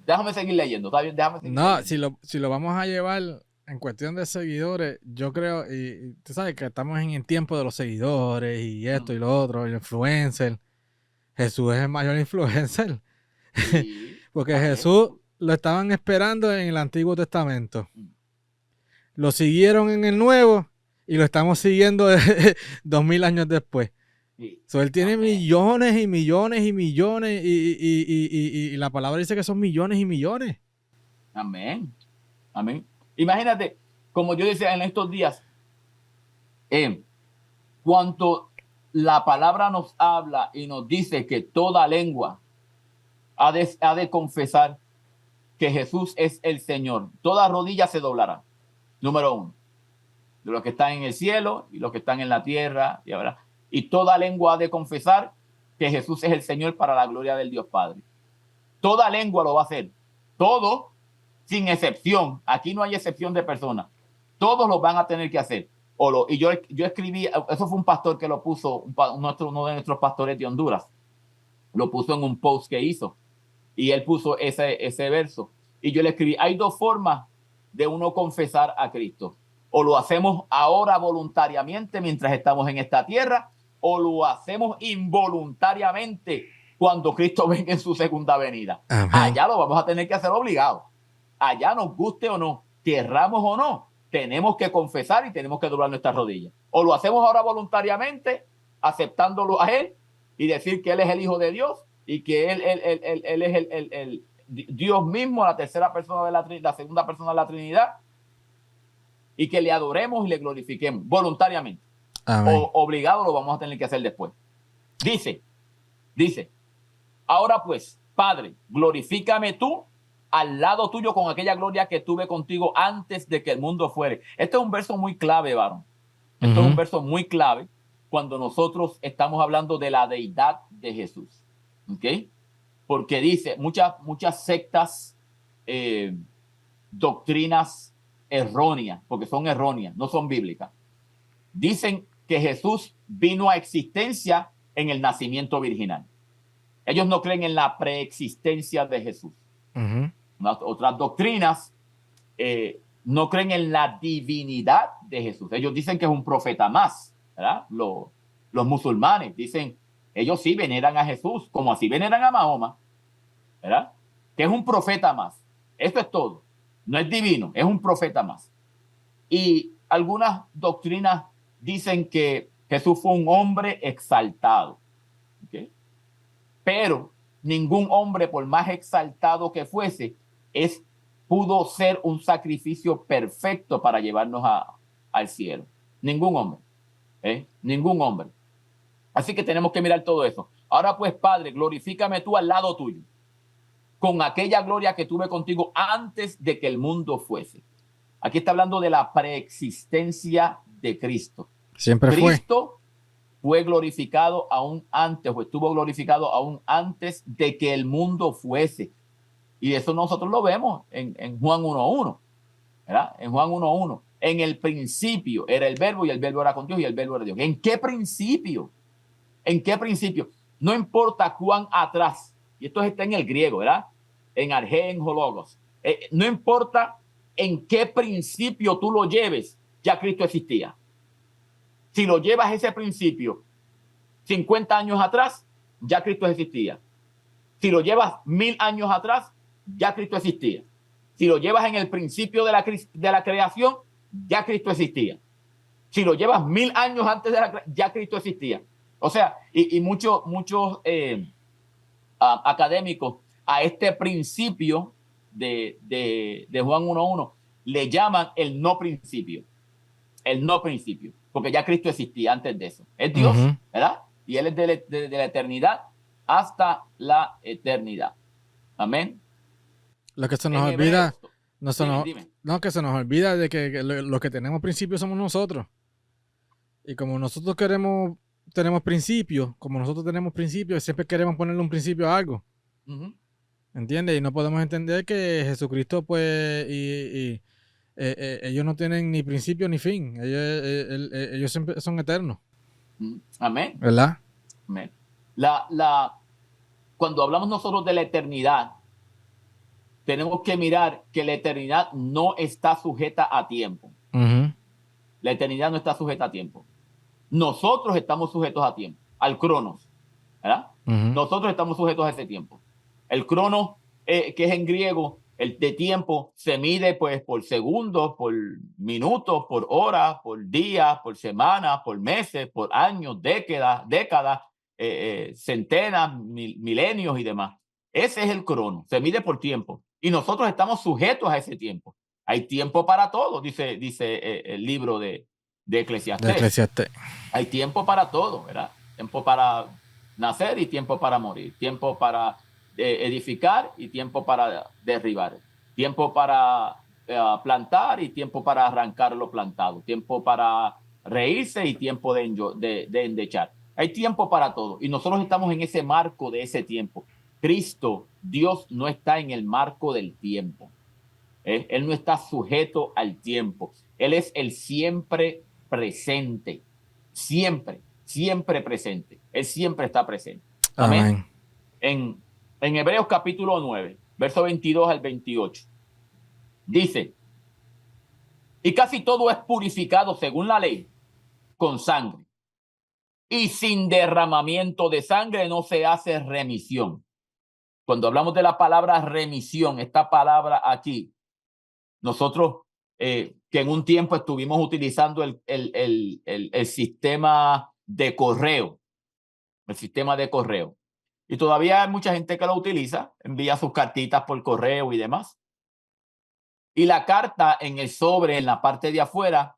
déjame seguir leyendo. ¿Está bien? Déjame seguir leyendo. Si lo vamos a llevar en cuestión de seguidores, yo creo, y tú sabes que estamos en el tiempo de los seguidores y esto y lo otro, el influencer. Jesús es el mayor influencer. Sí, porque Jesús lo estaban esperando en el Antiguo Testamento. Lo siguieron en el Nuevo y lo estamos siguiendo 2000 años después. Sí. Él tiene millones y millones y millones y la palabra dice que son millones y millones. Amén. Amén. Imagínate, como yo decía en estos días, cuando la palabra nos habla y nos dice que toda lengua ha de confesar que Jesús es el Señor. Toda rodilla se doblará. Número 1. De los que están en el cielo y los que están en la tierra. Y toda lengua ha de confesar que Jesús es el Señor para la gloria del Dios Padre. Toda lengua lo va a hacer. Todos, sin excepción. Aquí no hay excepción de personas. Todos lo van a tener que hacer. Y yo escribí, eso fue un pastor que lo puso, uno de nuestros pastores de Honduras, lo puso en un post que hizo, y él puso ese verso. Y yo le escribí, hay dos formas de uno confesar a Cristo. O lo hacemos ahora voluntariamente mientras estamos en esta tierra, o lo hacemos involuntariamente cuando Cristo venga en su segunda venida. Amén. Allá lo vamos a tener que hacer obligado. Allá nos guste o no, querramos o no, tenemos que confesar y tenemos que doblar nuestras rodillas. O lo hacemos ahora voluntariamente, aceptándolo a Él y decir que Él es el Hijo de Dios y que Él es el Dios mismo, la tercera persona de la segunda persona de la Trinidad, y que le adoremos y le glorifiquemos voluntariamente. Amén. O obligado lo vamos a tener que hacer después. Dice, ahora pues, Padre, glorifícame tú al lado tuyo con aquella gloria que tuve contigo antes de que el mundo fuere. Este es un verso muy clave, varón. Esto es un verso muy clave cuando nosotros estamos hablando de la deidad de Jesús. ¿Ok? Porque dice, muchas sectas, doctrinas erróneas, porque son erróneas, no son bíblicas, dicen que Jesús vino a existencia en el nacimiento virginal. Ellos no creen en la preexistencia de Jesús. Otras doctrinas no creen en la divinidad de Jesús. Ellos dicen que es un profeta más, ¿verdad? Los musulmanes dicen, ellos sí veneran a Jesús, como así veneran a Mahoma, ¿verdad? Que es un profeta más. Esto es todo. No es divino, es un profeta más. Y algunas doctrinas dicen que Jesús fue un hombre exaltado. ¿Okay? Pero ningún hombre, por más exaltado que fuese, pudo ser un sacrificio perfecto para llevarnos al cielo. Ningún hombre. Ningún hombre. Así que tenemos que mirar todo eso. Ahora pues, Padre, glorifícame tú al lado tuyo, con aquella gloria que tuve contigo antes de que el mundo fuese. Aquí está hablando de la preexistencia de Cristo. Siempre Cristo fue glorificado aún antes, o estuvo glorificado aún antes de que el mundo fuese. Y eso nosotros lo vemos en Juan 1:1, ¿verdad? En Juan 1:1. En el principio era el verbo y el verbo era con Dios y el verbo era Dios. ¿En qué principio? ¿En qué principio? No importa cuán atrás, y esto está en el griego, ¿verdad? En argen hologos. No importa en qué principio tú lo lleves, ya Cristo existía. Si lo llevas ese principio 50 años atrás, ya Cristo existía. Si lo llevas 1000 años atrás, ya Cristo existía. Si lo llevas en el principio de la creación, ya Cristo existía. Si lo llevas 1000 años antes ya Cristo existía. O sea, y muchos académicos a este principio de Juan 1:1 le llaman el no principio. El no principio, porque ya Cristo existía antes de eso. Es Dios, ¿verdad? Y Él es de la eternidad hasta la eternidad. Amén. Lo que se nos olvida, Dime. no, que se nos olvida de que los que tenemos principios somos nosotros. Y como nosotros tenemos principios, siempre queremos ponerle un principio a algo. ¿Entiendes? Y no podemos entender que Jesucristo, pues, ellos no tienen ni principio ni fin. Ellos siempre son eternos. Amén. ¿Verdad? Amén. Cuando hablamos nosotros de la eternidad, tenemos que mirar que la eternidad no está sujeta a tiempo. La eternidad no está sujeta a tiempo. Nosotros estamos sujetos a tiempo, al cronos, ¿verdad? Nosotros estamos sujetos a ese tiempo. El cronos, que es en griego, el de tiempo, se mide pues por segundos, por minutos, por horas, por días, por semanas, por meses, por años, décadas, centenas, milenios y demás. Ese es el crono, se mide por tiempo. Y nosotros estamos sujetos a ese tiempo. Hay tiempo para todo, dice el libro de Eclesiastés. Hay tiempo para todo, ¿verdad? Tiempo para nacer y tiempo para morir. Tiempo para edificar y tiempo para derribar. Tiempo para plantar y tiempo para arrancar lo plantado. Tiempo para reírse y tiempo de endechar. Hay tiempo para todo. Y nosotros estamos en ese marco de ese tiempo. Cristo, Dios, no está en el marco del tiempo. Él no está sujeto al tiempo. Él es el siempre presente. Siempre, siempre presente. Él siempre está presente. Amén. En Hebreos capítulo 9, verso 22 al 28, dice, y casi todo es purificado según la ley con sangre. Y sin derramamiento de sangre no se hace remisión. Cuando hablamos de la palabra remisión, esta palabra aquí, nosotros que en un tiempo estuvimos utilizando el sistema de correo, el sistema de correo. Y todavía hay mucha gente que lo utiliza, envía sus cartitas por correo y demás. Y la carta en el sobre, en la parte de afuera,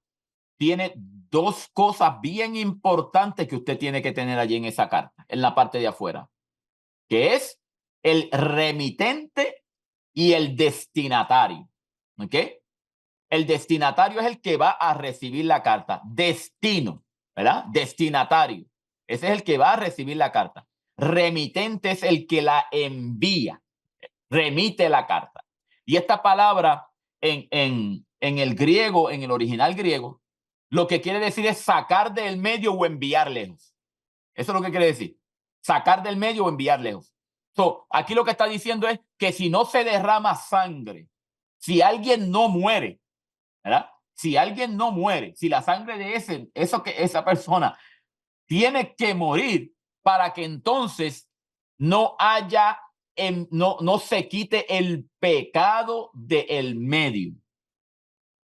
tiene dos cosas bien importantes que usted tiene que tener allí en esa carta, en la parte de afuera, que es el remitente y el destinatario. ¿Ok? El destinatario es el que va a recibir la carta. Destino, ¿verdad? Destinatario. Ese es el que va a recibir la carta. Remitente es el que la envía, remite la carta. Y esta palabra en el griego, en el original griego, lo que quiere decir es sacar del medio o enviar lejos. Eso es lo que quiere decir. Sacar del medio o enviar lejos. Aquí lo que está diciendo es que si no se derrama sangre, si alguien no muere, ¿verdad? Si alguien no muere, si la sangre de esa persona tiene que morir para que entonces no haya, no se quite el pecado del medio.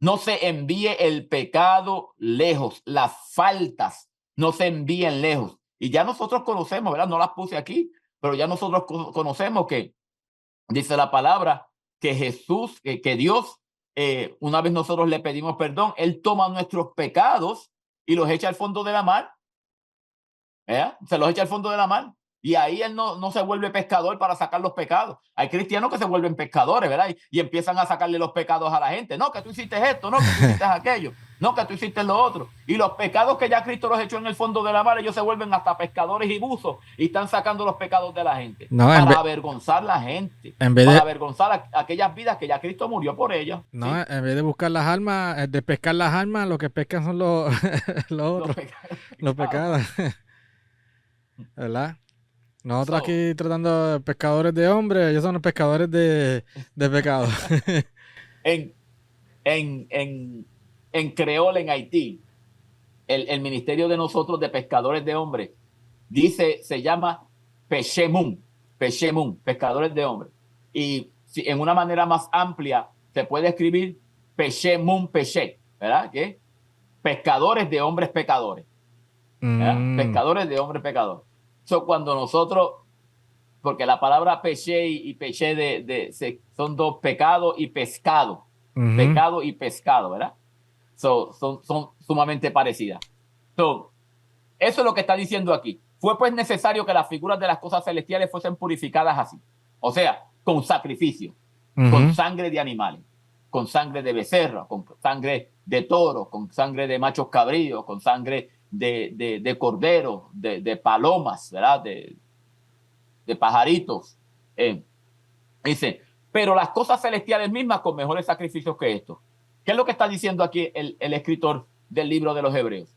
No se envíe el pecado lejos, las faltas no se envíen lejos. Y ya nosotros conocemos, ¿verdad? No las puse aquí, pero ya nosotros conocemos que dice la palabra que Jesús, que Dios, una vez nosotros le pedimos perdón, Él toma nuestros pecados y los echa al fondo de la mar. Se los echa al fondo de la mar. Y ahí él no se vuelve pescador para sacar los pecados. Hay cristianos que se vuelven pescadores, ¿verdad? Y empiezan a sacarle los pecados a la gente. No, que tú hiciste esto, no, que tú hiciste aquello, no, que tú hiciste lo otro. Y los pecados que ya Cristo los echó en el fondo de la mar, ellos se vuelven hasta pescadores y buzos y están sacando los pecados de la gente. No, para avergonzar a la gente. Para avergonzar a aquellas vidas que ya Cristo murió por ellas. No, ¿sí? En vez de buscar las almas, de pescar las almas, lo que pescan son los otros, los pecados. ¿Verdad? Nosotros aquí tratando de pescadores de hombres, ellos son los pescadores de pecados. en creol, en Haití, el ministerio de nosotros de pescadores de hombres, se llama Peshemun, pescadores de hombres. Y en una manera más amplia se puede escribir Peshemun Peshe, ¿verdad? ¿Qué? Pescadores de hombres pecadores. Pescadores de hombres pecadores. Cuando nosotros, porque la palabra peché y peché son dos, pecado y pescado. Pecado y pescado, ¿verdad? Son sumamente parecidas. Eso es lo que está diciendo aquí. Fue pues necesario que las figuras de las cosas celestiales fuesen purificadas así. O sea, con sacrificio, con sangre de animales, con sangre de becerra, con sangre de toro, con sangre de machos cabríos, con sangre de cordero, de palomas, ¿verdad? De pajaritos. Dice, pero las cosas celestiales mismas con mejores sacrificios que estos. ¿Qué es lo que está diciendo aquí el escritor del libro de los Hebreos?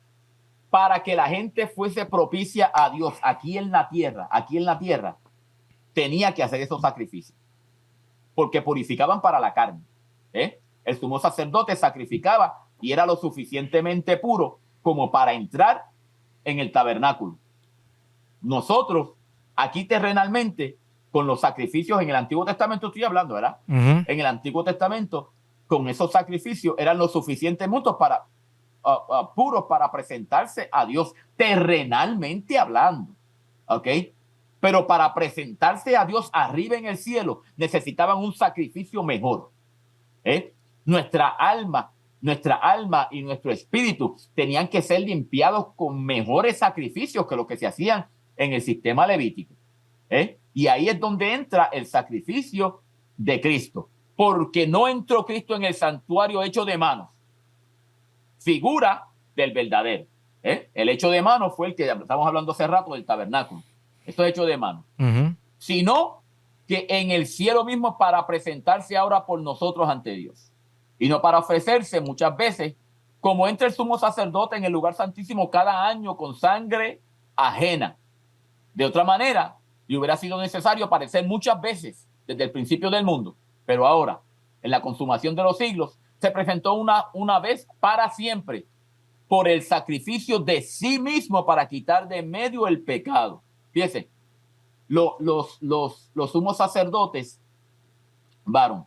Para que la gente fuese propicia a Dios aquí en la tierra, tenía que hacer esos sacrificios, porque purificaban para la carne. El sumo sacerdote sacrificaba y era lo suficientemente puro como para entrar en el tabernáculo. Nosotros, aquí terrenalmente, con los sacrificios en el Antiguo Testamento, estoy hablando, ¿verdad? En el Antiguo Testamento, con esos sacrificios eran lo suficientemente puros para presentarse a Dios, terrenalmente hablando. ¿Ok? Pero para presentarse a Dios arriba en el cielo, necesitaban un sacrificio mejor. Nuestra alma y nuestro espíritu tenían que ser limpiados con mejores sacrificios que los que se hacían en el sistema levítico. Y ahí es donde entra el sacrificio de Cristo, porque no entró Cristo en el santuario hecho de manos, figura del verdadero. El hecho de manos fue el que estamos hablando hace rato del tabernáculo. Esto es hecho de manos. Sino que en el cielo mismo para presentarse ahora por nosotros ante Dios. Y no para ofrecerse muchas veces como entra el sumo sacerdote en el lugar santísimo cada año con sangre ajena. De otra manera, le hubiera sido necesario aparecer muchas veces desde el principio del mundo, pero ahora, en la consumación de los siglos, se presentó una vez para siempre por el sacrificio de sí mismo para quitar de medio el pecado. Fíjense, los sumos sacerdotes, varón,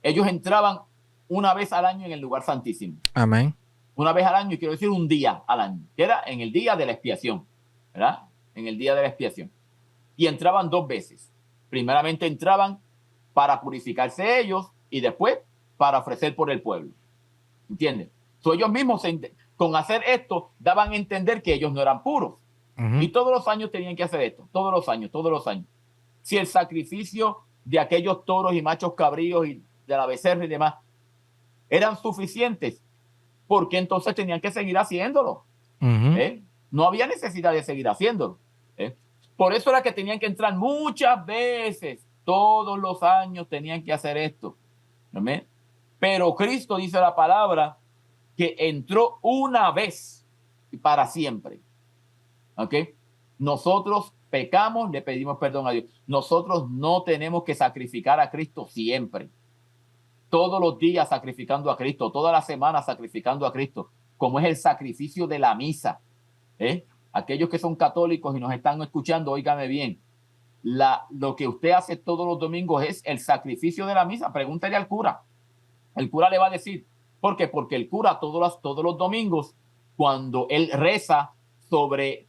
ellos entraban una vez al año en el lugar santísimo. Amén. Una vez al año, y quiero decir un día al año, que era en el día de la expiación, ¿verdad? En el día de la expiación. Y entraban 2 veces. Primeramente entraban para purificarse ellos y después para ofrecer por el pueblo. ¿Entienden? Ellos mismos, con hacer esto, daban a entender que ellos no eran puros. Y todos los años tenían que hacer esto. Todos los años. Si el sacrificio de aquellos toros y machos cabríos y de la becerra y demás eran suficientes, ¿por qué entonces tenían que seguir haciéndolo? No había necesidad de seguir haciéndolo. Por eso era que tenían que entrar muchas veces. Todos los años tenían que hacer esto. ¿Amén? Pero Cristo, dice la palabra, que entró una vez y para siempre. ¿Ok? Nosotros pecamos, le pedimos perdón a Dios. Nosotros no tenemos que sacrificar a Cristo siempre. Todos los días sacrificando a Cristo, toda la semana sacrificando a Cristo, como es el sacrificio de la misa. Aquellos que son católicos y nos están escuchando, óigame bien, lo que usted hace todos los domingos es el sacrificio de la misa. Pregúntele al cura. El cura le va a decir, ¿por qué? Porque el cura todos los domingos, cuando él reza sobre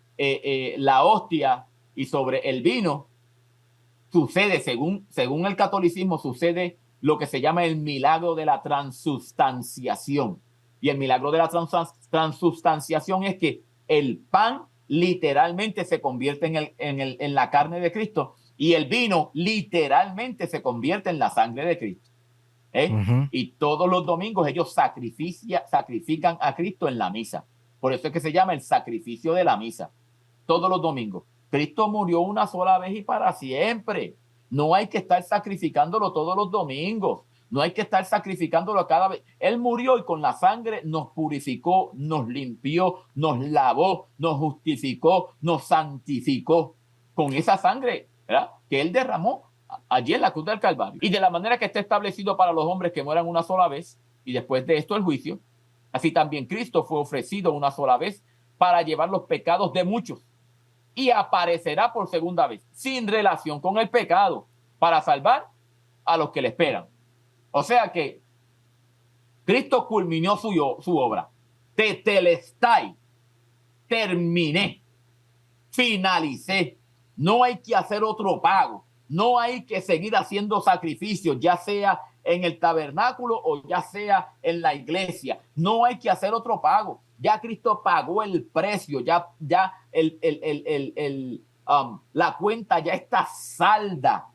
la hostia y sobre el vino, sucede, según el catolicismo, sucede lo que se llama el milagro de la transustanciación. Y el milagro de la transustanciación es que el pan literalmente se convierte en la carne de Cristo y el vino literalmente se convierte en la sangre de Cristo. Y todos los domingos ellos sacrifican a Cristo en la misa. Por eso es que se llama el sacrificio de la misa. Todos los domingos. Cristo murió una sola vez y para siempre. No hay que estar sacrificándolo todos los domingos. No hay que estar sacrificándolo cada vez. Él murió y con la sangre nos purificó, nos limpió, nos lavó, nos justificó, nos santificó. Con esa sangre, ¿verdad?, que Él derramó allí en la cruz del Calvario. Y de la manera que está establecido para los hombres que mueran una sola vez y después de esto el juicio, así también Cristo fue ofrecido una sola vez para llevar los pecados de muchos. Y aparecerá por segunda vez, sin relación con el pecado, para salvar a los que le esperan. O sea que Cristo culminó su obra. Tetelestai. Terminé. Finalicé. No hay que hacer otro pago. No hay que seguir haciendo sacrificios, ya sea en el tabernáculo o ya sea en la iglesia. No hay que hacer otro pago. Ya Cristo pagó el precio, ya la cuenta ya está salda.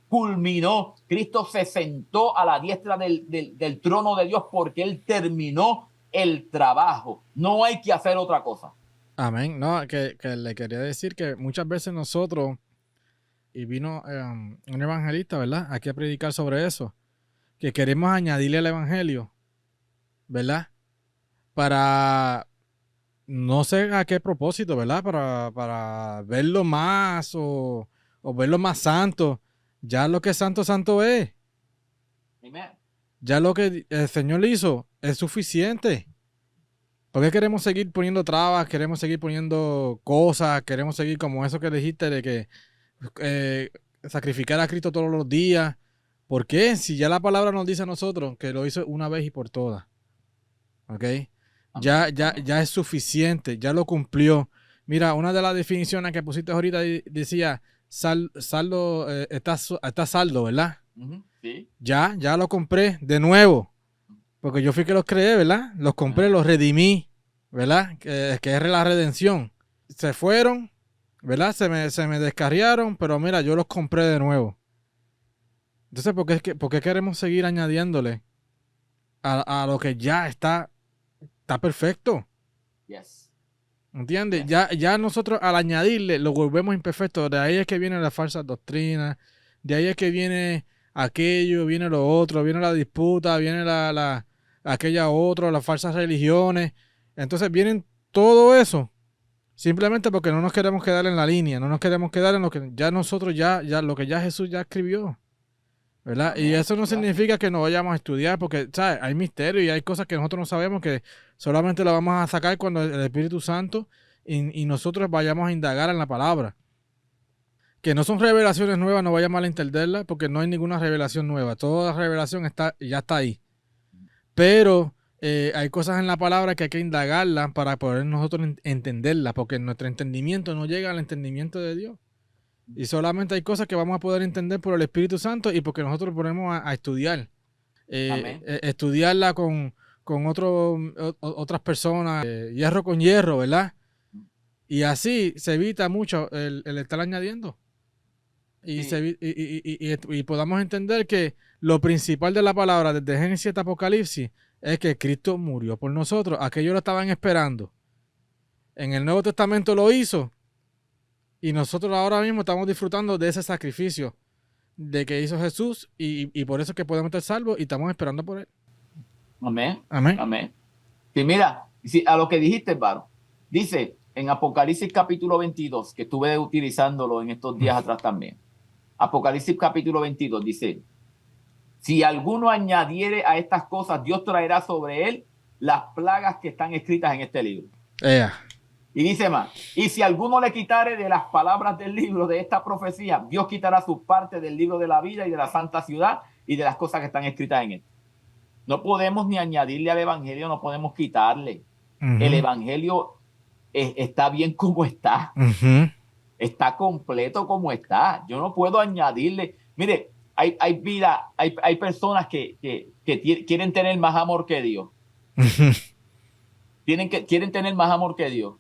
Culminó. Cristo se sentó a la diestra del trono de Dios porque Él terminó el trabajo. No hay que hacer otra cosa. Amén. No, que le quería decir que muchas veces nosotros, y vino un evangelista, ¿verdad?, aquí a predicar sobre eso, que queremos añadirle al evangelio, ¿verdad?, para no sé a qué propósito, ¿verdad?, para verlo más o verlo más santo. Ya lo que es santo, santo es. Amen. Ya lo que el Señor hizo es suficiente. ¿Por qué queremos seguir poniendo trabas? Queremos seguir poniendo cosas. Queremos seguir como eso que dijiste de que sacrificar a Cristo todos los días. ¿Por qué? Si ya la palabra nos dice a nosotros que lo hizo una vez y por todas. ¿Ok? Ya es suficiente. Ya lo cumplió. Mira, una de las definiciones que pusiste ahorita decía saldo, está saldo, ¿verdad? Sí. Ya lo compré de nuevo. Porque yo fui que los creé, ¿verdad? Los compré, los redimí, ¿verdad? Que es la redención. Se fueron, ¿verdad? Se me descarriaron, pero mira, yo los compré de nuevo. Entonces, ¿por qué queremos seguir añadiéndole a lo que ya está perfecto? Yes. ¿Entiendes? Ya nosotros al añadirle lo volvemos imperfecto. De ahí es que viene la falsa doctrina, de ahí es que viene aquello, viene lo otro, viene la disputa, viene aquella otra, las falsas religiones. Entonces vienen todo eso simplemente porque no nos queremos quedar en la línea, no nos queremos quedar en lo que ya nosotros, ya lo que ya Jesús ya escribió, ¿verdad? Y eso no significa que no vayamos a estudiar, porque, ¿sabes? Hay misterio y hay cosas que nosotros no sabemos que solamente las vamos a sacar cuando el Espíritu Santo y nosotros vayamos a indagar en la palabra. Que no son revelaciones nuevas, no vaya mal a entenderla, porque no hay ninguna revelación nueva. Toda revelación ya está ahí. Pero hay cosas en la palabra que hay que indagarlas para poder nosotros entenderlas, porque nuestro entendimiento no llega al entendimiento de Dios. Y solamente hay cosas que vamos a poder entender por el Espíritu Santo y porque nosotros ponemos a estudiar. Estudiarla con otras personas, hierro con hierro, ¿verdad? Y así se evita mucho el estar añadiendo. Y podamos entender que lo principal de la palabra desde Génesis hasta Apocalipsis es que Cristo murió por nosotros. Aquellos lo estaban esperando. En el Nuevo Testamento lo hizo. Y nosotros ahora mismo estamos disfrutando de ese sacrificio de que hizo Jesús. Y por eso es que podemos estar salvos y estamos esperando por él. Amén. Amén. Amén. Sí, mira, a lo que dijiste, Varo, dice en Apocalipsis capítulo 22, que estuve utilizándolo en estos días atrás también. Apocalipsis capítulo 22 dice: si alguno añadiere a estas cosas, Dios traerá sobre él las plagas que están escritas en este libro. Y dice más: y si alguno le quitare de las palabras del libro de esta profecía, Dios quitará su parte del libro de la vida y de la santa ciudad y de las cosas que están escritas en él. No podemos ni añadirle al evangelio, no podemos quitarle. El evangelio está bien como está. Está completo como está. Yo no puedo añadirle. Mire, hay personas que quieren tener más amor que Dios. Quieren tener más amor que Dios.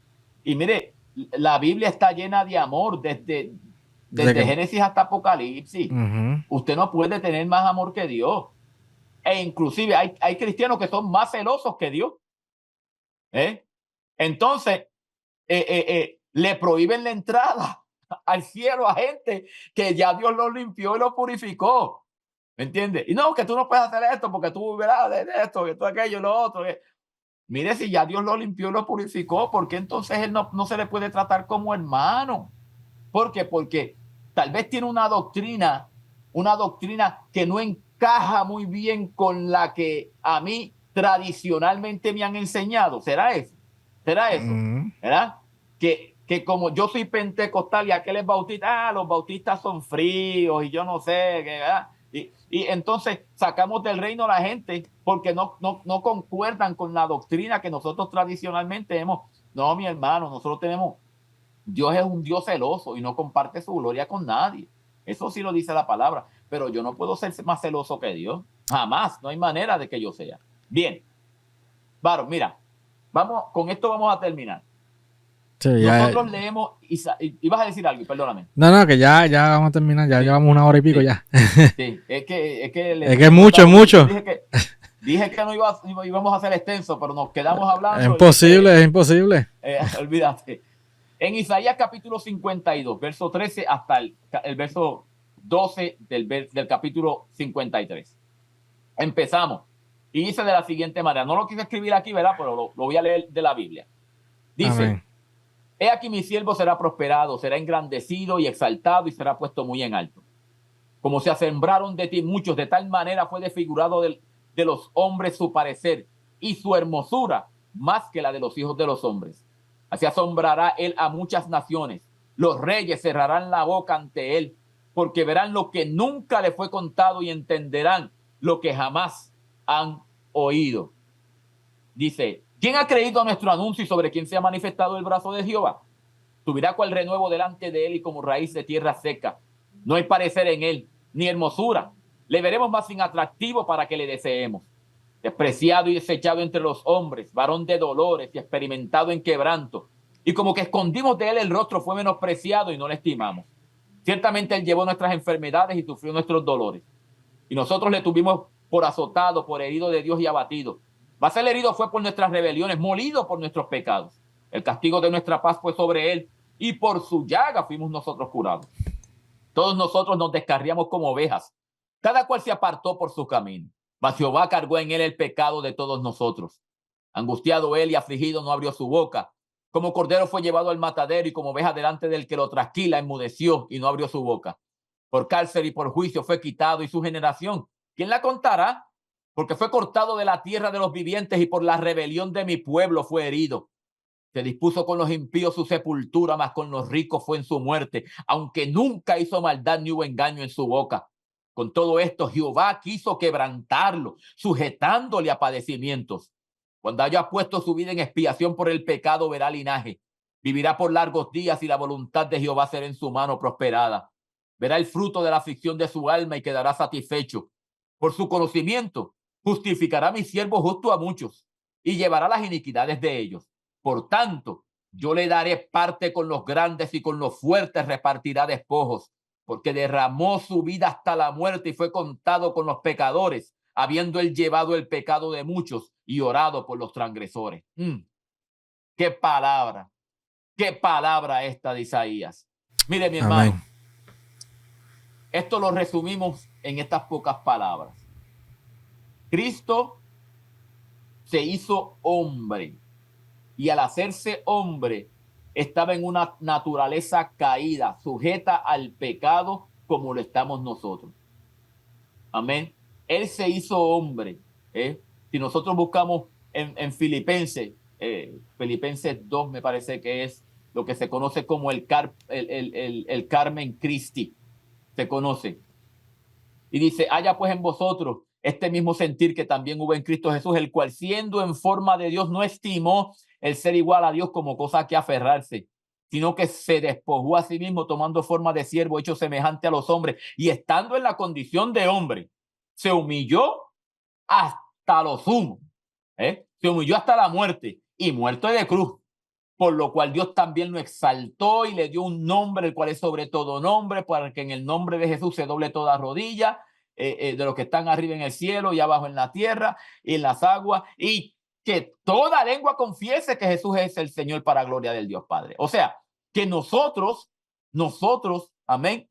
Y mire, la Biblia está llena de amor desde Génesis hasta Apocalipsis. Usted no puede tener más amor que Dios. E inclusive hay cristianos que son más celosos que Dios. Entonces, le prohíben la entrada al cielo a gente que ya Dios lo limpió y lo purificó. ¿Me entiendes? Y no, que tú no puedes hacer esto porque tú verás de esto, que tú aquello y lo otro. Mire, si ya Dios lo limpió y lo purificó, ¿por qué entonces él no se le puede tratar como hermano? ¿Por qué? Porque tal vez tiene una doctrina que no encaja muy bien con la que a mí tradicionalmente me han enseñado. ¿Será eso? ¿Verdad? Que como yo soy pentecostal y aquel es bautista, los bautistas son fríos y yo no sé, ¿verdad? Y entonces sacamos del reino a la gente porque no concuerdan con la doctrina que nosotros tradicionalmente hemos. No, mi hermano, nosotros tenemos, Dios es un Dios celoso y no comparte su gloria con nadie. Eso sí lo dice la palabra, pero yo no puedo ser más celoso que Dios. Jamás, no hay manera de que yo sea. Bien, Varo, mira, con esto vamos a terminar. Sí, nosotros leemos, ibas a decir algo, perdóname. No, que ya vamos a terminar, ya llevamos 1 hora y pico ya. Sí, es que es mucho. Dije que no íbamos a hacer extenso, pero nos quedamos hablando. Es imposible. Olvídate. En Isaías capítulo 52, verso 13 hasta el verso 12 del capítulo 53. Empezamos. Y dice de la siguiente manera, no lo quise escribir aquí, ¿verdad? Pero lo voy a leer de la Biblia. Dice: amén. He aquí mi siervo será prosperado, será engrandecido y exaltado y será puesto muy en alto. Como se asombraron de ti muchos, de tal manera fue desfigurado de los hombres su parecer y su hermosura más que la de los hijos de los hombres. Así asombrará él a muchas naciones. Los reyes cerrarán la boca ante él, porque verán lo que nunca le fue contado y entenderán lo que jamás han oído. Dice: ¿quién ha creído a nuestro anuncio y sobre quién se ha manifestado el brazo de Jehová? Subirá cual renuevo delante de él y como raíz de tierra seca. No hay parecer en él, ni hermosura. Le veremos más sin atractivo para que le deseemos. Despreciado y desechado entre los hombres, varón de dolores y experimentado en quebranto. Y como que escondimos de él el rostro, fue menospreciado y no le estimamos. Ciertamente él llevó nuestras enfermedades y sufrió nuestros dolores. Y nosotros le tuvimos por azotado, por herido de Dios y abatido. Mas el herido fue por nuestras rebeliones, molido por nuestros pecados. El castigo de nuestra paz fue sobre él, y por su llaga fuimos nosotros curados. Todos nosotros nos descarriamos como ovejas, cada cual se apartó por su camino, mas Jehová cargó en él el pecado de todos nosotros. Angustiado él y afligido no abrió su boca. Como cordero fue llevado al matadero y como oveja delante del que lo trasquila enmudeció y no abrió su boca. Por cárcel y por juicio fue quitado, y su generación, ¿quién la contará? Porque fue cortado de la tierra de los vivientes y por la rebelión de mi pueblo fue herido. Se dispuso con los impíos su sepultura, mas con los ricos fue en su muerte, aunque nunca hizo maldad ni hubo engaño en su boca. Con todo esto, Jehová quiso quebrantarlo, sujetándole a padecimientos. Cuando haya puesto su vida en expiación por el pecado, verá linaje. Vivirá por largos días y la voluntad de Jehová será en su mano prosperada. Verá el fruto de la aflicción de su alma y quedará satisfecho. Por su conocimiento, justificará a mi siervo justo a muchos y llevará las iniquidades de ellos. Por tanto, yo le daré parte con los grandes y con los fuertes repartirá despojos, porque derramó su vida hasta la muerte y fue contado con los pecadores, habiendo él llevado el pecado de muchos y orado por los transgresores. ¡Qué palabra! ¡Qué palabra esta de Isaías! Mire, mi hermano, Amén. esto lo resumimos en estas pocas palabras. Cristo se hizo hombre y al hacerse hombre estaba en una naturaleza caída, sujeta al pecado como lo estamos nosotros. Amén. Él se hizo hombre. Si nosotros buscamos en Filipenses, Filipenses 2 me parece que es lo que se conoce como el Carmen Christi, se conoce. Y dice, haya pues en vosotros este mismo sentir que también hubo en Cristo Jesús, el cual siendo en forma de Dios no estimó el ser igual a Dios como cosa que aferrarse, sino que se despojó a sí mismo tomando forma de siervo, hecho semejante a los hombres, y estando en la condición de hombre, se humilló hasta lo sumo, se humilló hasta la muerte y muerto de cruz. Por lo cual Dios también lo exaltó y le dio un nombre, el cual es sobre todo nombre, para que en el nombre de Jesús se doble toda rodilla, de los que están arriba en el cielo y abajo en la tierra y en las aguas, y que toda lengua confiese que Jesús es el Señor para gloria del Dios Padre. O sea, que nosotros, amén,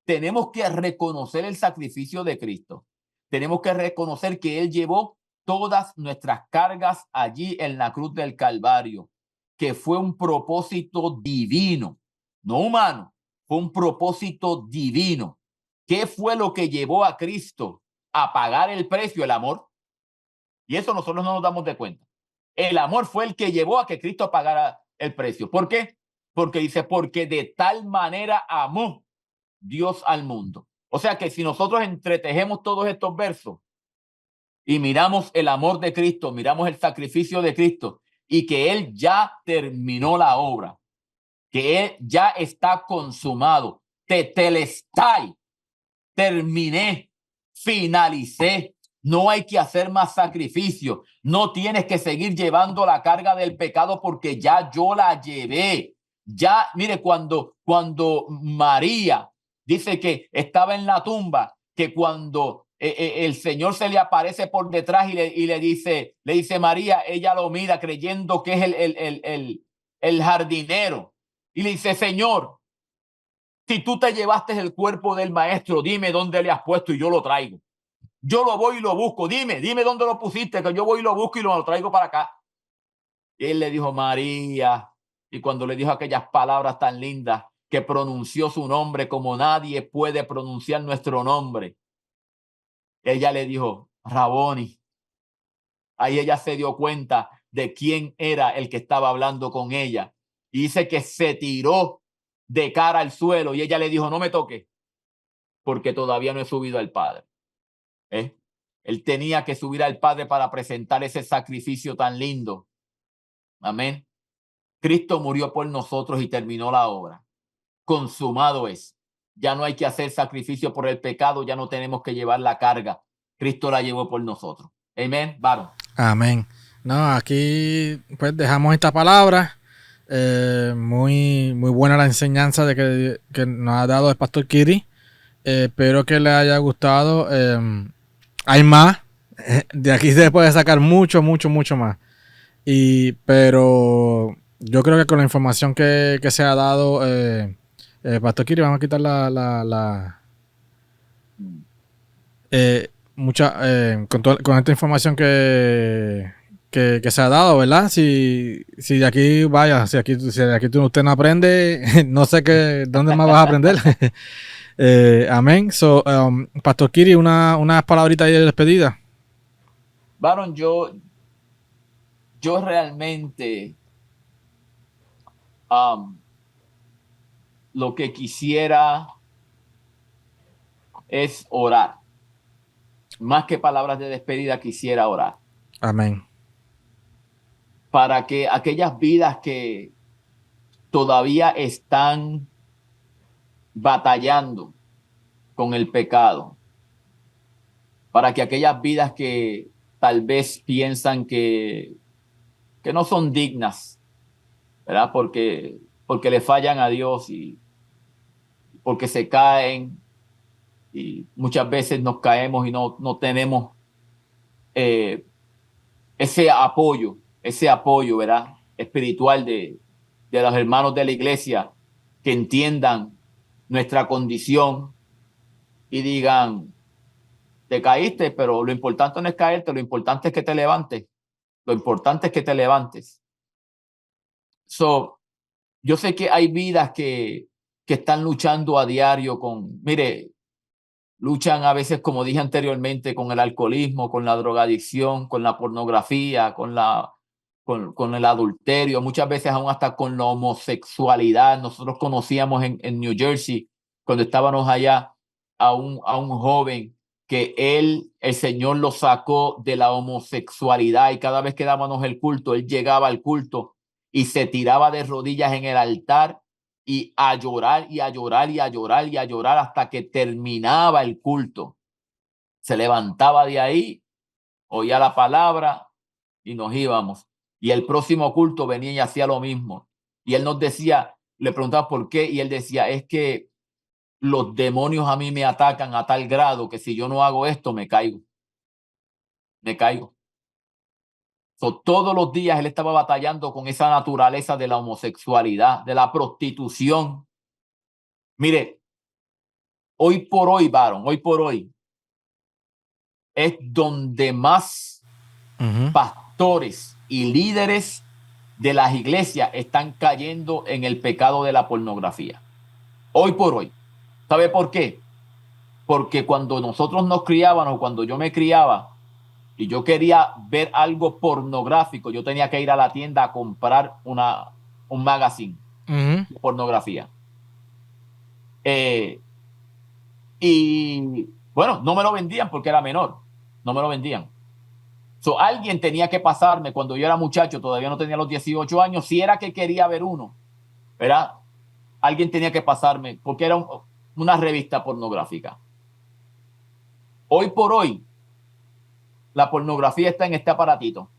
tenemos que reconocer el sacrificio de Cristo. Tenemos que reconocer que Él llevó todas nuestras cargas allí en la cruz del Calvario, que fue un propósito divino, no humano, fue un propósito divino. ¿Qué fue lo que llevó a Cristo a pagar el precio? El amor. Y eso nosotros no nos damos de cuenta. El amor fue el que llevó a que Cristo pagara el precio. ¿Por qué? Porque dice, porque de tal manera amó Dios al mundo. O sea que si nosotros entretejemos todos estos versos y miramos el amor de Cristo, miramos el sacrificio de Cristo, y que Él ya terminó la obra, que Él ya está consumado, tetelestai, terminé, finalicé, no hay que hacer más sacrificio, no tienes que seguir llevando la carga del pecado porque ya yo la llevé. Ya, mire, cuando María dice que estaba en la tumba, que cuando el Señor se le aparece por detrás y le dice María, ella lo mira creyendo que es el jardinero y le dice, Señor, si tú te llevaste el cuerpo del maestro, dime dónde le has puesto y yo lo traigo. Yo lo voy y lo busco. Dime dónde lo pusiste, que yo voy y lo busco y lo traigo para acá. Y él le dijo, María. Y cuando le dijo aquellas palabras tan lindas, que pronunció su nombre como nadie puede pronunciar nuestro nombre, ella le dijo, Raboni. Ahí ella se dio cuenta de quién era el que estaba hablando con ella. Y dice que se tiró de cara al suelo y ella le dijo, no me toque, porque todavía no he subido al Padre. Él tenía que subir al Padre para presentar ese sacrificio tan lindo. Amén. Cristo murió por nosotros y terminó la obra. Consumado es. Ya no hay que hacer sacrificio por el pecado, ya no tenemos que llevar la carga. Cristo la llevó por nosotros. Amén, varón. Amén. No, aquí pues dejamos esta palabra. Muy buena la enseñanza de que nos ha dado el Pastor Kiri. Espero que le haya gustado. Hay más. De aquí se puede sacar mucho más. Pero yo creo que con la información que se ha dado, Pastor Kiri, vamos a quitar con esta información que se ha dado, ¿verdad? Si de aquí, vaya, si de aquí usted no aprende, no sé dónde más vas a aprender. Amén. So, Pastor Kiri, unas palabritas ahí de despedida. Baron, yo realmente lo que quisiera es orar. Más que palabras de despedida, quisiera orar. Amén. Para que aquellas vidas que todavía están batallando con el pecado, para que aquellas vidas que tal vez piensan que no son dignas, ¿verdad? Porque le fallan a Dios y porque se caen y muchas veces nos caemos y no tenemos ese apoyo, ¿verdad? Espiritual de los hermanos de la iglesia que entiendan nuestra condición y digan, te caíste, pero lo importante no es caerte, lo importante es que te levantes. Lo importante es que te levantes. So, yo sé que hay vidas que están luchando a diario mire, luchan a veces, como dije anteriormente, con el alcoholismo, con la drogadicción, con la pornografía, con el adulterio, muchas veces aún hasta con la homosexualidad. Nosotros conocíamos en New Jersey, cuando estábamos allá, a un joven que el Señor lo sacó de la homosexualidad, y cada vez que dábamos el culto, él llegaba al culto y se tiraba de rodillas en el altar y a llorar y a llorar y a llorar y a llorar hasta que terminaba el culto. Se levantaba de ahí, oía la palabra y nos íbamos. Y el próximo culto venía y hacía lo mismo. Y él nos decía, le preguntaba por qué, y él decía, es que los demonios a mí me atacan a tal grado que si yo no hago esto, me caigo. Me caigo. So, todos los días él estaba batallando con esa naturaleza de la homosexualidad, de la prostitución. Mire, hoy por hoy, Baron, hoy por hoy, es donde más pastores y líderes de las iglesias están cayendo en el pecado de la pornografía. Hoy por hoy. ¿Sabe por qué? Porque cuando nosotros nos criábamos, cuando yo me criaba y yo quería ver algo pornográfico, yo tenía que ir a la tienda a comprar un magazine de pornografía. Y bueno, no me lo vendían porque era menor. No me lo vendían. So, alguien tenía que pasarme cuando yo era muchacho, todavía no tenía los 18 años, si era que quería ver uno, ¿verdad? Alguien tenía que pasarme porque era una revista pornográfica. Hoy por hoy, la pornografía está en este aparatito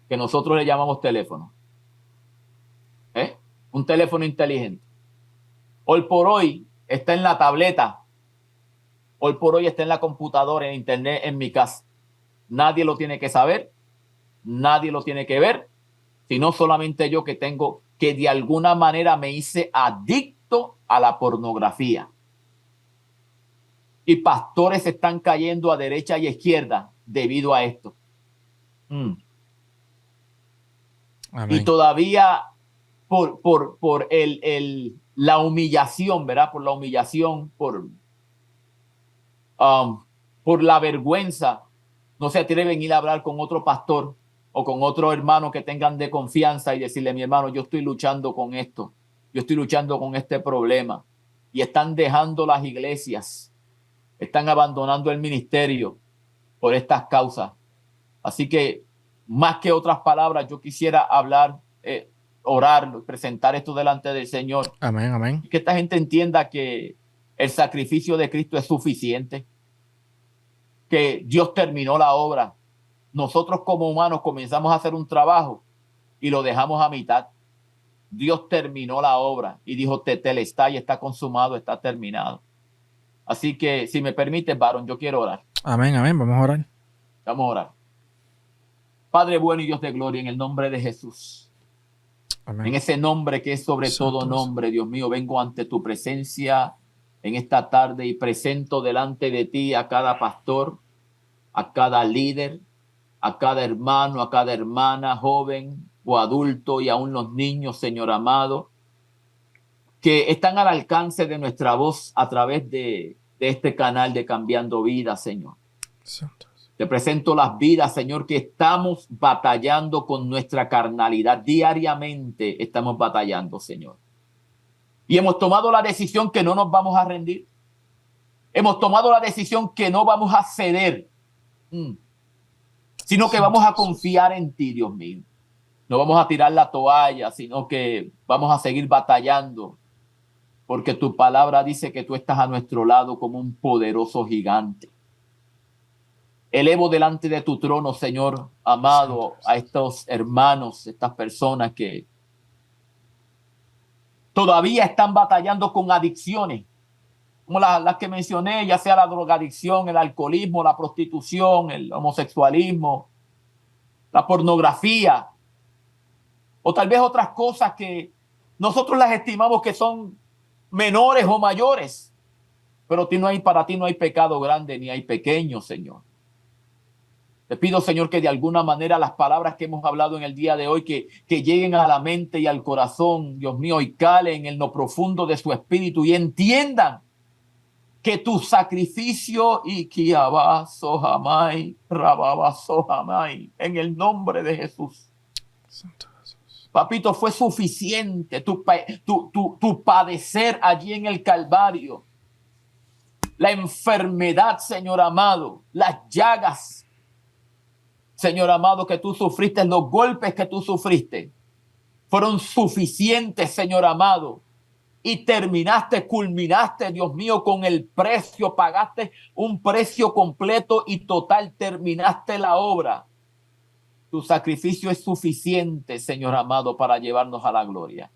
que nosotros le llamamos teléfono. Un teléfono inteligente. Hoy por hoy está en la tableta. Hoy por hoy está en la computadora, en internet, en mi casa. Nadie lo tiene que saber, nadie lo tiene que ver, sino solamente yo, que de alguna manera me hice adicto a la pornografía. Y pastores están cayendo a derecha y izquierda debido a esto. Y todavía por la humillación, ¿verdad? Por la humillación, por la vergüenza, no se atreven a ir a hablar con otro pastor o con otro hermano que tengan de confianza y decirle, mi hermano, yo estoy luchando con esto, yo estoy luchando con este problema. Y están dejando las iglesias, están abandonando el ministerio por estas causas. Así que, más que otras palabras, yo quisiera hablar, orar, presentar esto delante del Señor. Amén, amén. Y que esta gente entienda que el sacrificio de Cristo es suficiente, que Dios terminó la obra. Nosotros como humanos comenzamos a hacer un trabajo y lo dejamos a mitad. Dios terminó la obra y dijo, tetelestai, está consumado, está terminado. Así que, si me permites, Baron, yo quiero orar. Amén, amén, vamos a orar. Vamos a orar. Padre bueno y Dios de gloria, en el nombre de Jesús. Amén. En ese nombre que es sobre todo nombre, Dios mío, vengo ante tu presencia en esta tarde y presento delante de ti a cada pastor, a cada líder, a cada hermano, a cada hermana, joven o adulto y aún los niños, Señor amado, que están al alcance de nuestra voz a través de este canal de Cambiando Vidas, Señor. Santo. Te presento las vidas, Señor, que estamos batallando con nuestra carnalidad. Diariamente estamos batallando, Señor. Y hemos tomado la decisión que no nos vamos a rendir. Hemos tomado la decisión que no vamos a ceder, sino que vamos a confiar en ti, Dios mío. No vamos a tirar la toalla, sino que vamos a seguir batallando, porque tu palabra dice que tú estás a nuestro lado como un poderoso gigante. Elevo delante de tu trono, Señor amado, a estos hermanos, estas personas que todavía están batallando con adicciones, como las que mencioné, ya sea la drogadicción, el alcoholismo, la prostitución, el homosexualismo, la pornografía, o tal vez otras cosas que nosotros las estimamos que son menores o mayores, pero para ti no hay pecado grande ni hay pequeño, Señor. Te pido, Señor, que de alguna manera las palabras que hemos hablado en el día de hoy, que lleguen a la mente y al corazón, Dios mío, y calen en lo profundo de su espíritu y entiendan que tu sacrificio en el nombre de Jesús. Santo Jesús. Papito, fue suficiente tu padecer allí en el Calvario. La enfermedad, Señor amado, las llagas, Señor amado, que tú sufriste, los golpes que tú sufriste, fueron suficientes, Señor amado. Y culminaste, Dios mío, con el precio, pagaste un precio completo y total, terminaste la obra. Tu sacrificio es suficiente, Señor amado, para llevarnos a la gloria.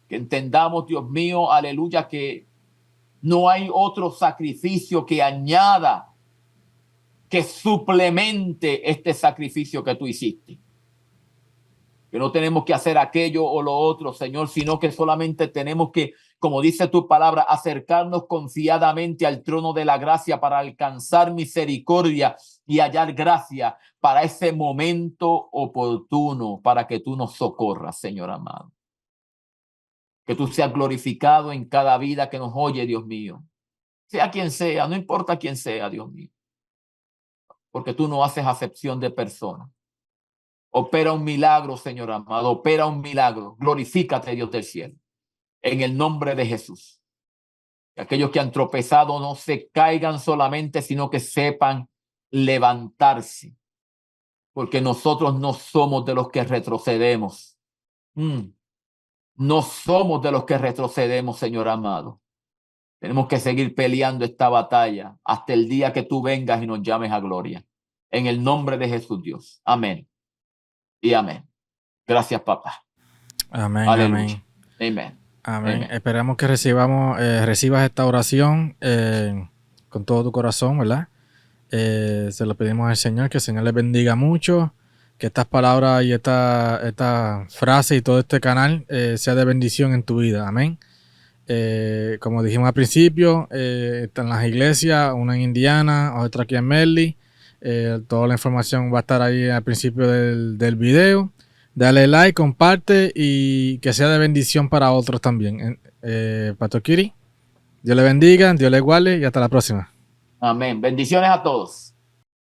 Que entendamos, Dios mío, aleluya, que no hay otro sacrificio que añada, que suplemente este sacrificio que tú hiciste. Que no tenemos que hacer aquello o lo otro, Señor, sino que solamente tenemos que, como dice tu palabra, acercarnos confiadamente al trono de la gracia para alcanzar misericordia y hallar gracia para ese momento oportuno, para que tú nos socorras, Señor amado. Que tú seas glorificado en cada vida que nos oye, Dios mío. Sea quien sea, no importa quién sea, Dios mío. Porque tú no haces acepción de personas. Opera un milagro, Señor amado. Opera un milagro. Glorifícate, Dios del cielo. En el nombre de Jesús. Que aquellos que han tropezado no se caigan solamente, sino que sepan levantarse. Porque nosotros no somos de los que retrocedemos. No somos de los que retrocedemos, Señor amado. Tenemos que seguir peleando esta batalla hasta el día que tú vengas y nos llames a gloria. En el nombre de Jesús, Dios. Amén. Y amén. Gracias, papá. Amén, Aleluya. amén. Amén. Amén. Esperamos que recibas esta oración con todo tu corazón, ¿verdad? Se lo pedimos al Señor, que el Señor les bendiga mucho, que estas palabras y esta frase y todo este canal sea de bendición en tu vida. Amén. Como dijimos al principio, están las iglesias, una en Indiana, otra aquí en Medley. Toda la información va a estar ahí al principio del video. Dale like, comparte y que sea de bendición para otros también. Pastor Kiri, Dios le bendiga, Dios le guarde y hasta la próxima. Amén. Bendiciones a todos.